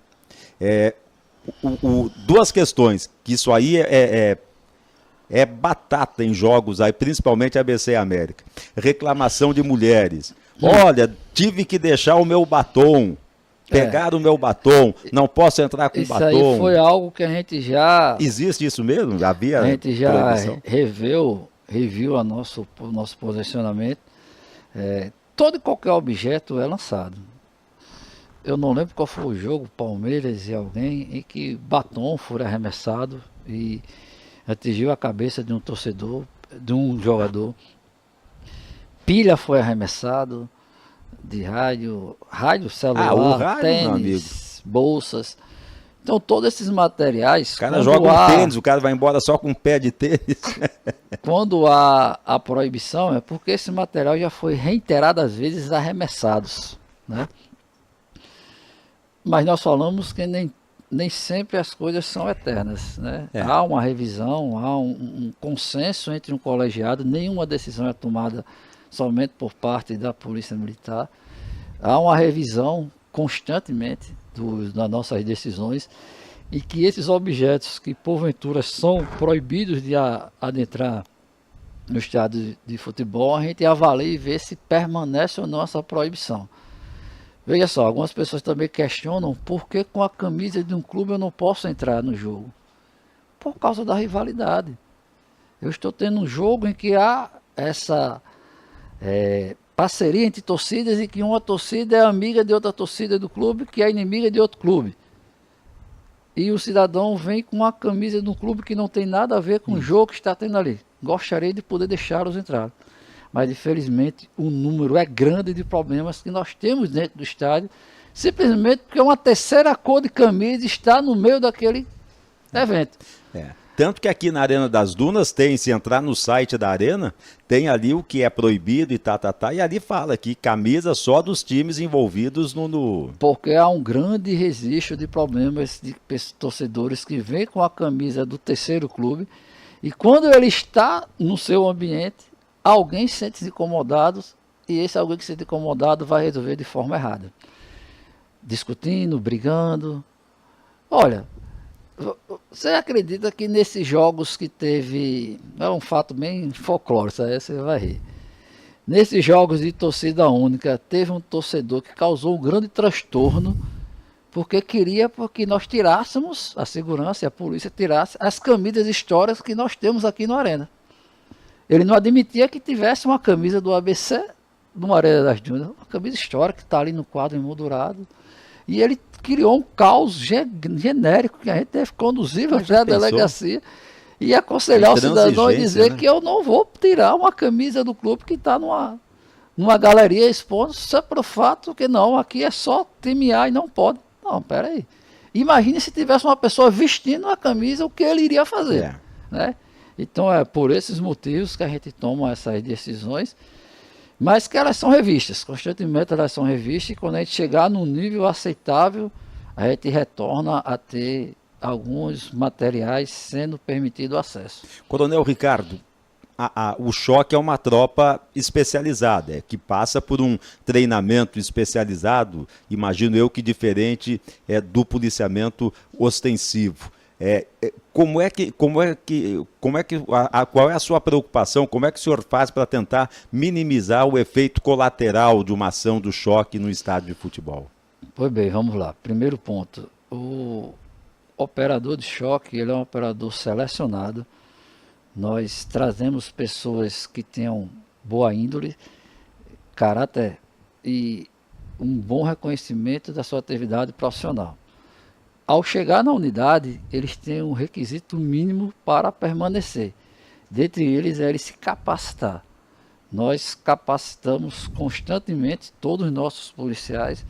duas questões, que isso aí é batata em jogos, aí, principalmente ABC América. Reclamação de mulheres. Olha, tive que deixar o meu batom. Pegaram o meu batom, não posso entrar com batom. Isso aí foi algo que a gente já... Existe isso mesmo? Já havia a gente já proibição? reviu o nosso posicionamento. Todo e qualquer objeto é lançado. Eu não lembro qual foi o jogo, Palmeiras e alguém, em que batom foi arremessado e atingiu a cabeça de um torcedor, de um jogador. Pilha foi arremessado. De rádio, celular, tênis, bolsas. Então todos esses materiais... O cara joga um tênis, o cara vai embora só com um pé de tênis. Quando há a proibição é porque esse material já foi reiteradas vezes arremessados, né? Mas nós falamos que nem sempre as coisas são eternas, né? Há uma revisão, há um consenso entre um colegiado, nenhuma decisão é tomada somente por parte da Polícia Militar. Há uma revisão constantemente das nossas decisões e que esses objetos que porventura são proibidos de adentrar no estádio de futebol, a gente avalia e vê se permanece ou não essa proibição. Veja só, algumas pessoas também questionam por que com a camisa de um clube eu não posso entrar no jogo. Por causa da rivalidade. Eu estou tendo um jogo em que há essa... parceria entre torcidas e que uma torcida é amiga de outra torcida do clube que é inimiga de outro clube. E o cidadão vem com uma camisa de um clube que não tem nada a ver com o jogo que está tendo ali. Gostaria de poder deixá-los entrar. Mas infelizmente o número é grande de problemas que nós temos dentro do estádio simplesmente porque uma terceira cor de camisa está no meio daquele evento. Tanto que aqui na Arena das Dunas tem, se entrar no site da Arena, tem ali o que é proibido e ali fala que camisa só dos times envolvidos no... Porque há um grande registro de problemas de torcedores que vêm com a camisa do terceiro clube e quando ele está no seu ambiente, alguém sente-se incomodado e esse alguém que se sente incomodado vai resolver de forma errada. Discutindo, brigando. Olha... Você acredita que nesses jogos que teve, é um fato bem folclórico, aí você vai rir. Nesses jogos de torcida única, teve um torcedor que causou um grande transtorno, porque queria que nós tirássemos, a segurança e a polícia tirasse as camisas históricas que nós temos aqui no Arena. Ele não admitia que tivesse uma camisa do ABC no Arena das Dunas, uma camisa histórica que está ali no quadro emoldurado. E ele criou um caos genérico que a gente teve que conduzir até a delegacia e aconselhar o cidadão a dizer, né, que eu não vou tirar uma camisa do clube que está numa galeria expondo, só pelo fato que não, aqui é só time A e não pode. Não, peraí. Imagine se tivesse uma pessoa vestindo a camisa, o que ele iria fazer. Né? Então é por esses motivos que a gente toma essas decisões. Mas que elas são revistas, constantemente elas são revistas e quando a gente chegar num nível aceitável, a gente retorna a ter alguns materiais sendo permitido acesso. Coronel Ricardo, o Choque é uma tropa especializada, que passa por um treinamento especializado, imagino eu que diferente do policiamento ostensivo. Qual é a sua preocupação? Como é que o senhor faz para tentar minimizar o efeito colateral de uma ação do choque no estádio de futebol? Pois bem, vamos lá. Primeiro ponto, o operador de choque, ele é um operador selecionado. Nós trazemos pessoas que tenham boa índole, caráter e um bom reconhecimento da sua atividade profissional. Ao chegar na unidade, eles têm um requisito mínimo para permanecer. Dentre eles é ele se capacitar. Nós capacitamos constantemente todos os nossos policiais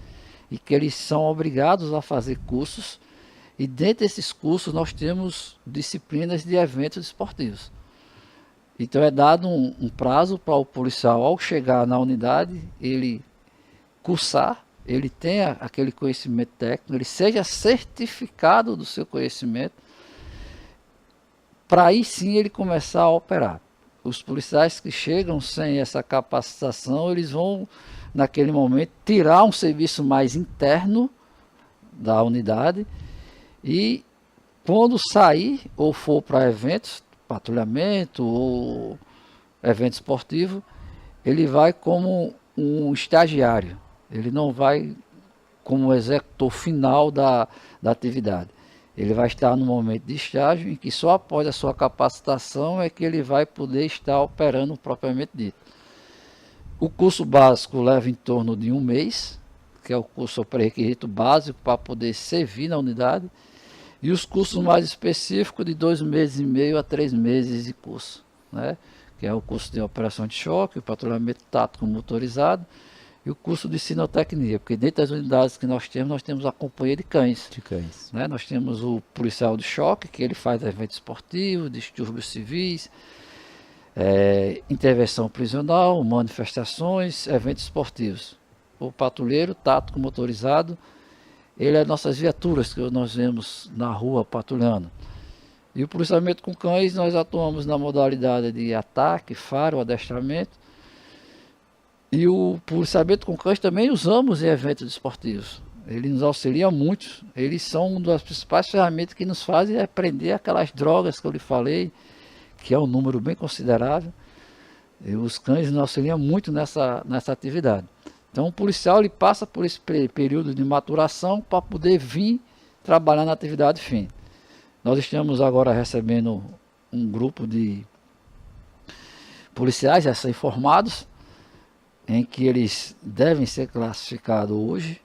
e que eles são obrigados a fazer cursos. E dentro desses cursos nós temos disciplinas de eventos esportivos. Então é dado um prazo para o policial, ao chegar na unidade, ele cursar, ele tenha aquele conhecimento técnico, ele seja certificado do seu conhecimento, para aí sim ele começar a operar. Os policiais que chegam sem essa capacitação, eles vão, naquele momento, tirar um serviço mais interno da unidade e quando sair ou for para eventos, patrulhamento ou evento esportivo, ele vai como um estagiário. Ele não vai como executor final da atividade. Ele vai estar no momento de estágio em que só após a sua capacitação é que ele vai poder estar operando propriamente dito. O curso básico leva em torno de 1 mês, que é o curso pré-requisito básico para poder servir na unidade, e os cursos mais específicos de 2 meses e meio a 3 meses de curso, né? Que é o curso de operação de choque, o patrulhamento tático motorizado, e o curso de sinotecnia, porque dentro das unidades que nós temos a companhia de cães. Né? Nós temos o policial de choque, que ele faz eventos esportivos, distúrbios civis, intervenção prisional, manifestações, eventos esportivos. O patrulheiro tático motorizado, ele é nossas viaturas que nós vemos na rua patrulhando. E o policiamento com cães, nós atuamos na modalidade de ataque, faro, adestramento. E o policiamento com cães também usamos em eventos esportivos. Eles nos auxiliam muito. Eles são uma das principais ferramentas que nos fazem aprender aquelas drogas que eu lhe falei, que é um número bem considerável. E os cães nos auxiliam muito nessa atividade. Então o policial ele passa por esse período de maturação para poder vir trabalhar na atividade fim. Nós estamos agora recebendo um grupo de policiais recém-formados, em que eles devem ser classificados hoje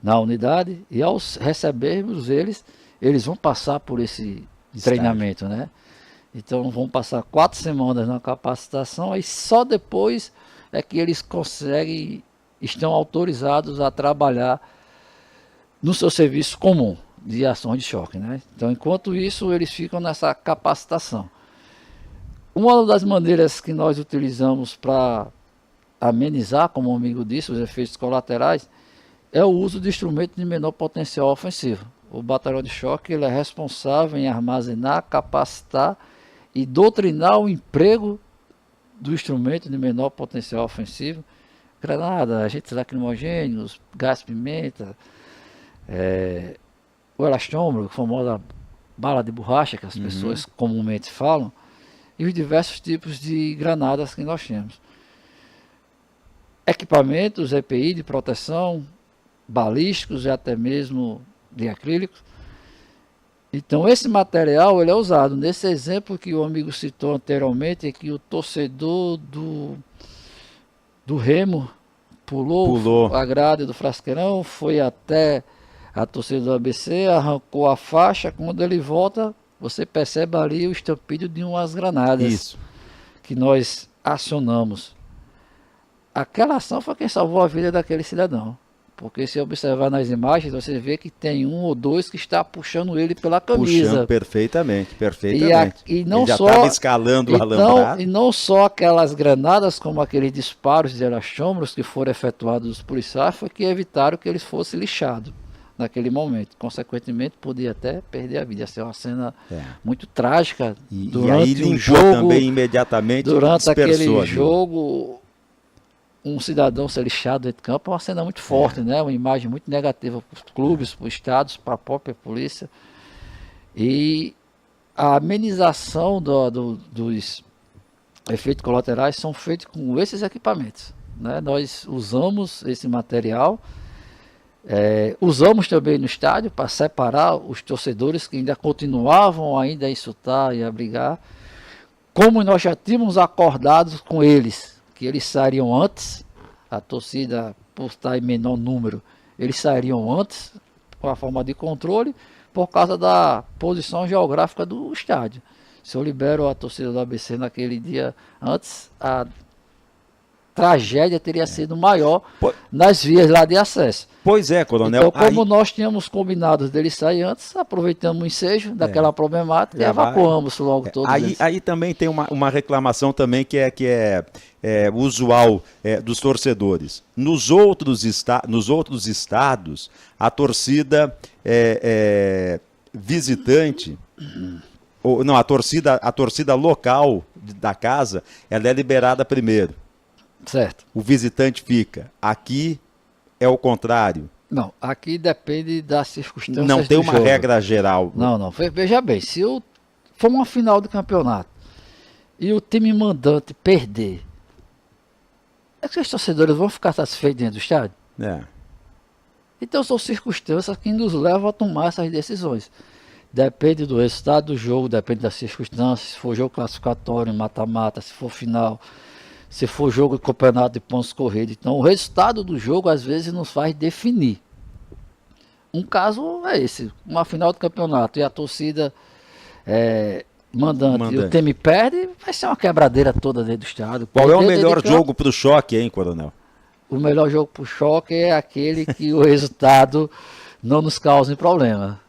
na unidade, e ao recebermos eles vão passar por esse treinamento, né? Então vão passar 4 semanas na capacitação, aí só depois é que eles conseguem estão autorizados a trabalhar no seu serviço comum de ações de choque, né? Então, enquanto isso, eles ficam nessa capacitação. Uma das maneiras que nós utilizamos para amenizar, como o amigo disse, os efeitos colaterais, é o uso de instrumentos de menor potencial ofensivo. O batalhão de choque ele é responsável em armazenar, capacitar e doutrinar o emprego do instrumento de menor potencial ofensivo. Granada, agentes lacrimogêneos, gás pimenta, o elastômero, a famosa bala de borracha que as pessoas comumente falam, e os diversos tipos de granadas que nós temos. Equipamentos, EPI de proteção, balísticos e até mesmo de acrílicos. Então esse material ele é usado. Nesse exemplo que o amigo citou anteriormente, é que o torcedor do Remo pulou a grade do Frasqueirão, foi até a torcida do ABC, arrancou a faixa. Quando ele volta, você percebe ali o estampilho de umas granadas que nós acionamos. Aquela ação foi quem salvou a vida daquele cidadão. Porque se observar nas imagens, você vê que tem um ou dois que está puxando ele pela camisa. Puxando perfeitamente. E não ele já só estava escalando o alambrado. E não só aquelas granadas, como aqueles disparos de elastômeros que foram efetuados dos policiais, foi que evitaram que eles fossem lixados naquele momento. Consequentemente, podia até perder a vida. Essa é uma cena muito trágica. E aí limpou também imediatamente. Durante aquele jogo, um cidadão ser lixado dentro de campo é uma cena muito forte, né? Uma imagem muito negativa para os clubes, para os estados, para a própria polícia. E a amenização dos efeitos colaterais são feitos com esses equipamentos, né? Nós usamos esse material, usamos também no estádio para separar os torcedores que ainda continuavam ainda a insultar e a brigar, como nós já tínhamos acordado com eles, que eles sairiam antes, a torcida, por estar em menor número, eles sairiam antes, com a forma de controle, por causa da posição geográfica do estádio. Se eu libero a torcida do ABC naquele dia antes, a tragédia teria sido maior nas vias lá de acesso. Pois é, coronel. Então, como nós tínhamos combinado dele sair antes, aproveitamos o ensejo daquela problemática e evacuamos logo todos eles. Aí também tem uma reclamação também que é usual dos torcedores. Nos outros estados, a torcida visitante, ou não, a torcida local da casa, ela é liberada primeiro. Certo. O visitante fica. Aqui é o contrário. Não, aqui depende das circunstâncias. Não tem uma regra geral. Não. Veja bem, se for uma final do campeonato e o time mandante perder, é que os torcedores vão ficar satisfeitos dentro do estádio? Então são circunstâncias que nos levam a tomar essas decisões. Depende do resultado do jogo, depende das circunstâncias. Se for jogo classificatório, mata-mata, se for final, se for jogo de campeonato de pontos corridos. Então o resultado do jogo às vezes nos faz definir. Um caso é esse, uma final de campeonato e a torcida mandante e o time perde, vai ser uma quebradeira toda dentro do estádio. Qual é o melhor jogo para o choque, hein, coronel? O melhor jogo para o choque é aquele que o resultado não nos cause problema.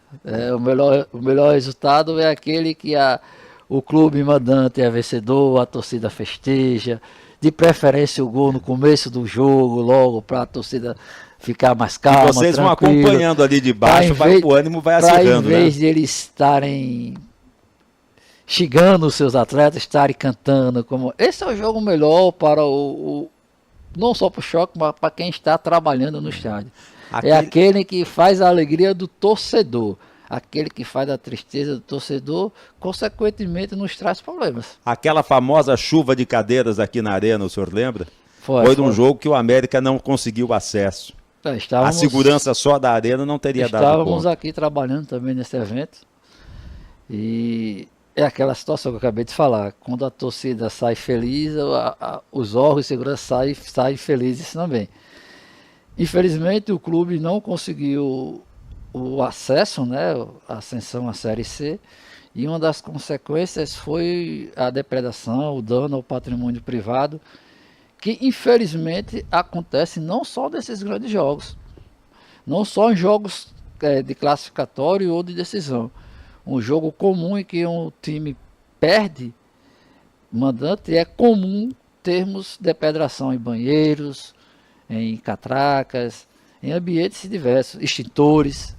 O melhor resultado é aquele que o clube mandante é vencedor, a torcida festeja, de preferência o gol no começo do jogo, logo para a torcida ficar mais calma, e vocês vão acompanhando ali de baixo, o ânimo vai acirrando, né? Em vez de eles estarem xingando os seus atletas, estarem cantando, esse é o jogo melhor para não só para o choque, mas para quem está trabalhando no estádio. É aquele que faz a alegria do torcedor. Aquele que faz a tristeza do torcedor, consequentemente nos traz problemas. Aquela famosa chuva de cadeiras aqui na arena, o senhor lembra? Foi de um jogo que o América não conseguiu acesso. A segurança só da arena não teria dado conta. Estávamos aqui trabalhando também nesse evento. E é aquela situação que eu acabei de falar. Quando a torcida sai feliz, os órgãos de segurança saem felizes também. Infelizmente, o clube não conseguiu o acesso, né, a ascensão à Série C, e uma das consequências foi a depredação, o dano ao patrimônio privado, que infelizmente acontece não só nesses grandes jogos, não só em jogos de classificatório ou de decisão. Um jogo comum em que um time perde mandante, é comum termos depedração em banheiros, em catracas, em ambientes diversos, extintores.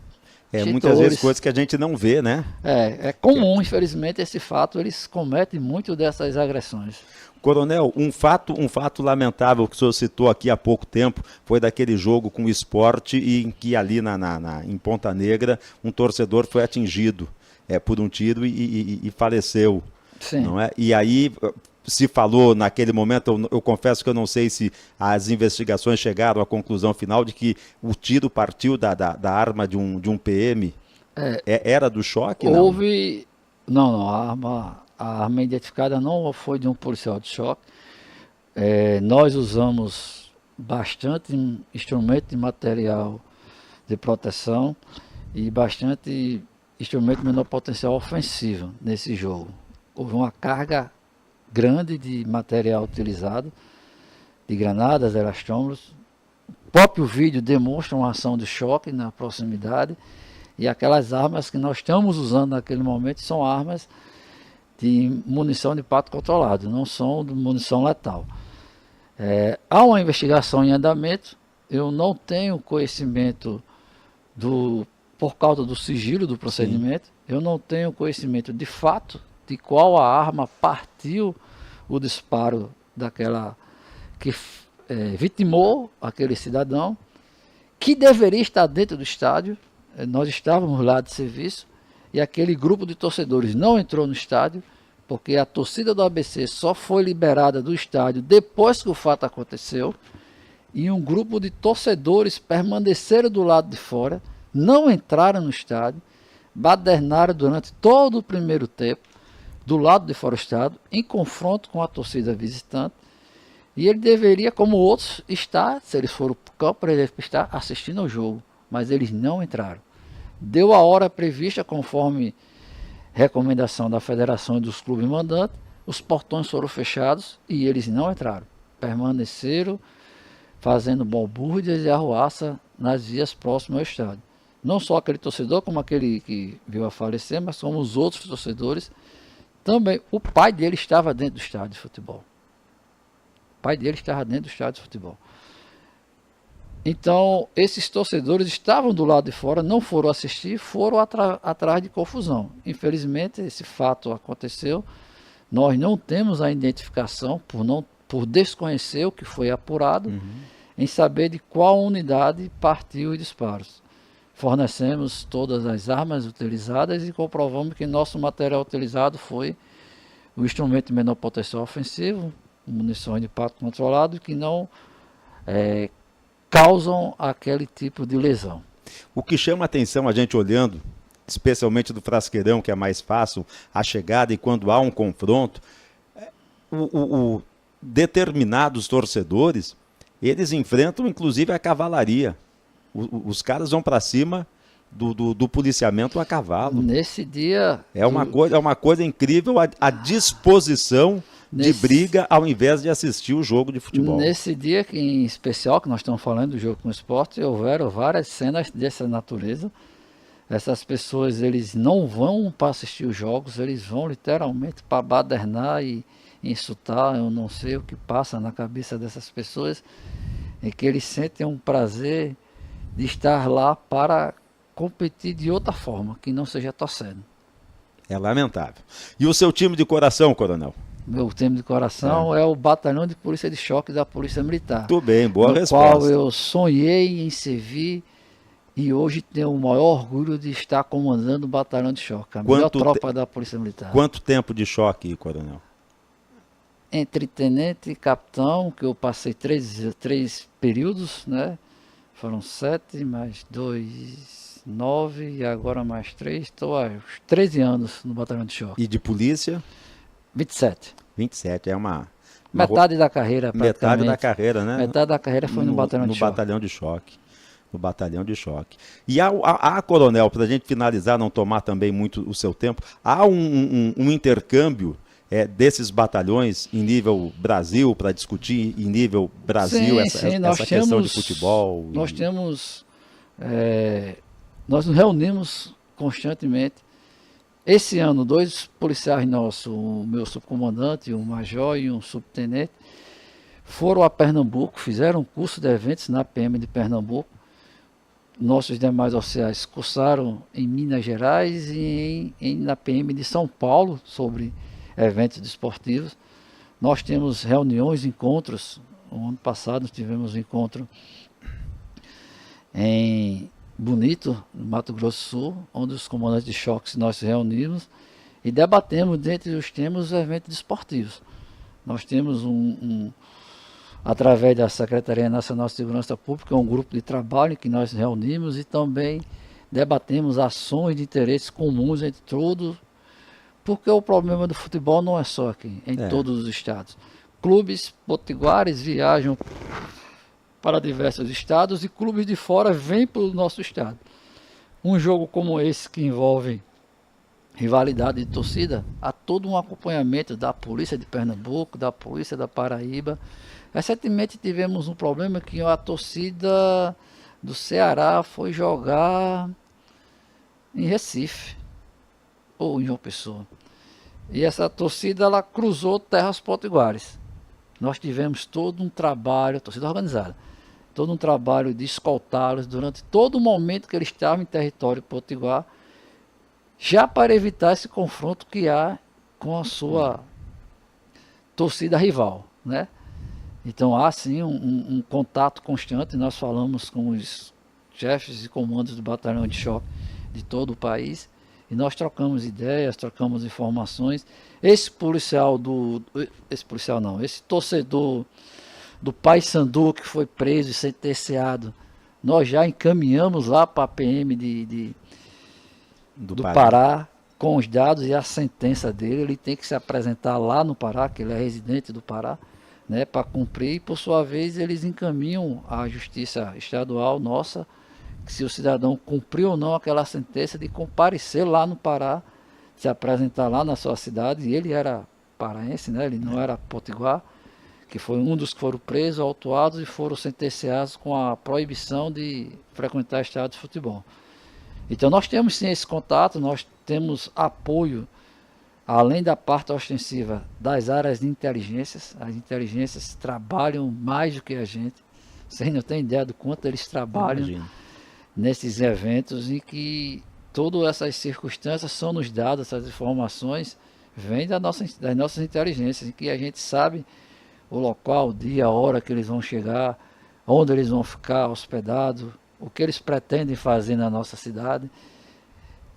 Muitas vezes coisas que a gente não vê, né? É comum, infelizmente, esse fato, eles cometem muito dessas agressões. Coronel, um fato lamentável que o senhor citou aqui há pouco tempo foi daquele jogo com o Sport em que ali em Ponta Negra um torcedor foi atingido por um tiro e faleceu. Sim. Não é? E aí se falou naquele momento, eu confesso que eu não sei se as investigações chegaram à conclusão final de que o tiro partiu da arma de um PM. Era do choque? Houve... Não, a arma identificada não foi de um policial de choque. Nós usamos bastante instrumento de material de proteção e bastante instrumento de menor potencial ofensivo nesse jogo. Houve uma carga grande de material utilizado, de granadas, elastrômeros. O próprio vídeo demonstra uma ação de choque na proximidade, e aquelas armas que nós estamos usando naquele momento são armas de munição de impacto controlado, não são de munição letal. Há uma investigação em andamento, eu não tenho conhecimento por causa do sigilo do procedimento. Sim. Eu não tenho conhecimento de fato de qual a arma partiu o disparo daquela que vitimou aquele cidadão, que deveria estar dentro do estádio. Nós estávamos lá de serviço e aquele grupo de torcedores não entrou no estádio, porque a torcida do ABC só foi liberada do estádio depois que o fato aconteceu, e um grupo de torcedores permaneceram do lado de fora, não entraram no estádio, badernaram durante todo o primeiro tempo, do lado de fora do estádio, em confronto com a torcida visitante, e ele deveria, como outros, estar, se eles foram para o campo, ele deve estar assistindo ao jogo, mas eles não entraram. Deu a hora prevista, conforme recomendação da federação e dos clubes mandantes, os portões foram fechados e eles não entraram. Permaneceram fazendo balbúrdias e arruaça nas vias próximas ao estádio. Não só aquele torcedor, como aquele que veio a falecer, mas como os outros torcedores. Também, o pai dele estava dentro do estádio de futebol. O pai dele estava dentro do estádio de futebol. Então, esses torcedores estavam do lado de fora, não foram assistir, foram atrás de confusão. Infelizmente, esse fato aconteceu. Nós não temos a identificação, por desconhecer o que foi apurado, em saber de qual unidade partiu os disparos. Fornecemos todas as armas utilizadas e comprovamos que nosso material utilizado foi o instrumento de menor potencial ofensivo, munições de impacto controlado, que não causam aquele tipo de lesão. O que chama a atenção a gente olhando, especialmente do Frasqueirão, que é mais fácil a chegada, e quando há um confronto, determinados torcedores, eles enfrentam inclusive a cavalaria. Os caras vão para cima do policiamento a cavalo. Nesse dia... É uma coisa incrível a disposição de briga ao invés de assistir o jogo de futebol. Nesse dia em especial, que nós estamos falando do jogo com o esporte, houveram várias cenas dessa natureza. Essas pessoas, eles não vão para assistir os jogos, eles vão literalmente para badernar e insultar. Eu não sei o que passa na cabeça dessas pessoas, é que eles sentem um prazer de estar lá para competir de outra forma, que não seja torcendo. É lamentável. E o seu time de coração, coronel? Meu time de coração é o Batalhão de Polícia de Choque da Polícia Militar. Tudo bem, boa resposta. No qual eu sonhei em servir e hoje tenho o maior orgulho de estar comandando o Batalhão de Choque, a melhor tropa da Polícia Militar. Quanto tempo de choque, coronel? Entre tenente e capitão, que eu passei três períodos, né? Foram 7, mais 2, 9 e agora mais 3. Estou há 13 anos no Batalhão de Choque. E de polícia? 27. 27, é uma metade da carreira, praticamente. Metade da carreira, né? Metade da carreira foi no Batalhão de Choque. No Batalhão de Choque. No Batalhão de Choque. E há coronel, para a gente finalizar, não tomar também muito o seu tempo, há um intercâmbio desses batalhões em nível Brasil, para discutir em nível Brasil essa questão de futebol? Nós nos reunimos constantemente. Esse ano, 2 policiais nossos, o meu subcomandante, um major e um subtenente, foram a Pernambuco, fizeram um curso de eventos na PM de Pernambuco. Nossos demais oficiais cursaram em Minas Gerais e na PM de São Paulo sobre eventos desportivos. Nós temos reuniões, encontros. No ano passado nós tivemos um encontro em Bonito, no Mato Grosso do Sul, onde os comandantes de choques nós se reunimos e debatemos, dentre os temas, os eventos desportivos. Nós temos através da Secretaria Nacional de Segurança Pública, um grupo de trabalho que nós reunimos e também debatemos ações de interesses comuns entre todos, porque o problema do futebol não é só aqui, em todos os estados. Clubes potiguares viajam para diversos estados e clubes de fora vêm para o nosso estado. Um jogo como esse, que envolve rivalidade de torcida, há todo um acompanhamento da Polícia de Pernambuco, da Polícia da Paraíba. Recentemente tivemos um problema que a torcida do Ceará foi jogar em Recife, ou em João Pessoa. E essa torcida, ela cruzou terras potiguares. Nós tivemos todo um trabalho, torcida organizada, todo um trabalho de escoltá-los durante todo o momento que eles estavam em território potiguar, já para evitar esse confronto que há com a sua torcida rival, né? Então há sim um contato constante. Nós falamos com os chefes e comandos do batalhão de choque de todo o país e nós trocamos ideias, trocamos informações. Esse torcedor do Paysandu que foi preso e sentenciado, nós já encaminhamos lá para a PM do Pará com os dados e a sentença dele. Ele tem que se apresentar lá no Pará, que ele é residente do Pará, né, para cumprir, e por sua vez eles encaminham à Justiça Estadual nossa, que se o cidadão cumpriu ou não aquela sentença, de comparecer lá no Pará, se apresentar lá na sua cidade. E ele era paraense, né, ele não era potiguar, que foi um dos que foram presos, autuados e foram sentenciados com a proibição de frequentar estádios de futebol. Então nós temos sim esse contato, nós temos apoio, além da parte ostensiva, das áreas de inteligências. As inteligências trabalham mais do que a gente. Vocês não têm ideia do quanto eles trabalham nesses eventos, e que todas essas circunstâncias são nos dadas, essas informações vêm das nossas inteligências, em que a gente sabe o local, o dia, a hora que eles vão chegar, onde eles vão ficar hospedados, o que eles pretendem fazer na nossa cidade.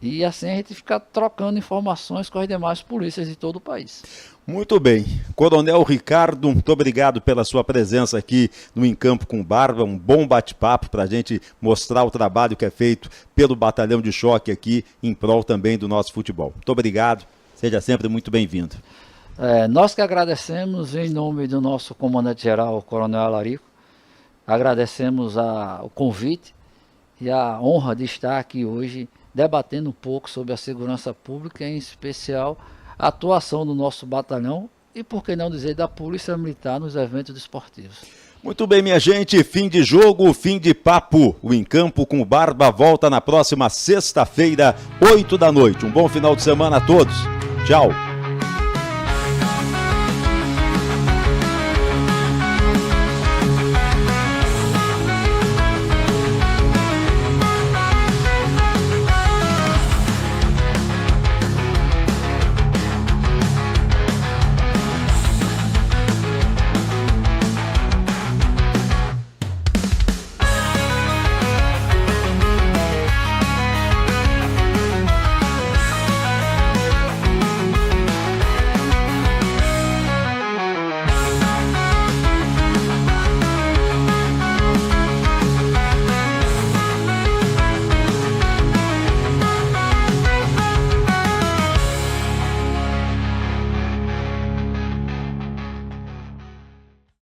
E assim a gente fica trocando informações com as demais polícias de todo o país. Muito bem. Coronel Ricardo, muito obrigado pela sua presença aqui no Em Campo com Barba. Um bom bate-papo para a gente mostrar o trabalho que é feito pelo Batalhão de Choque aqui em prol também do nosso futebol. Muito obrigado. Seja sempre muito bem-vindo. Nós que agradecemos em nome do nosso comandante-geral, o Coronel Alarico. Agradecemos o convite e a honra de estar aqui hoje debatendo um pouco sobre a segurança pública, em especial a atuação do nosso batalhão e, por que não dizer, da Polícia Militar nos eventos desportivos. Muito bem, minha gente, fim de jogo, fim de papo. O Em Campo com Barba volta na próxima sexta-feira, 20h. Um bom final de semana a todos. Tchau.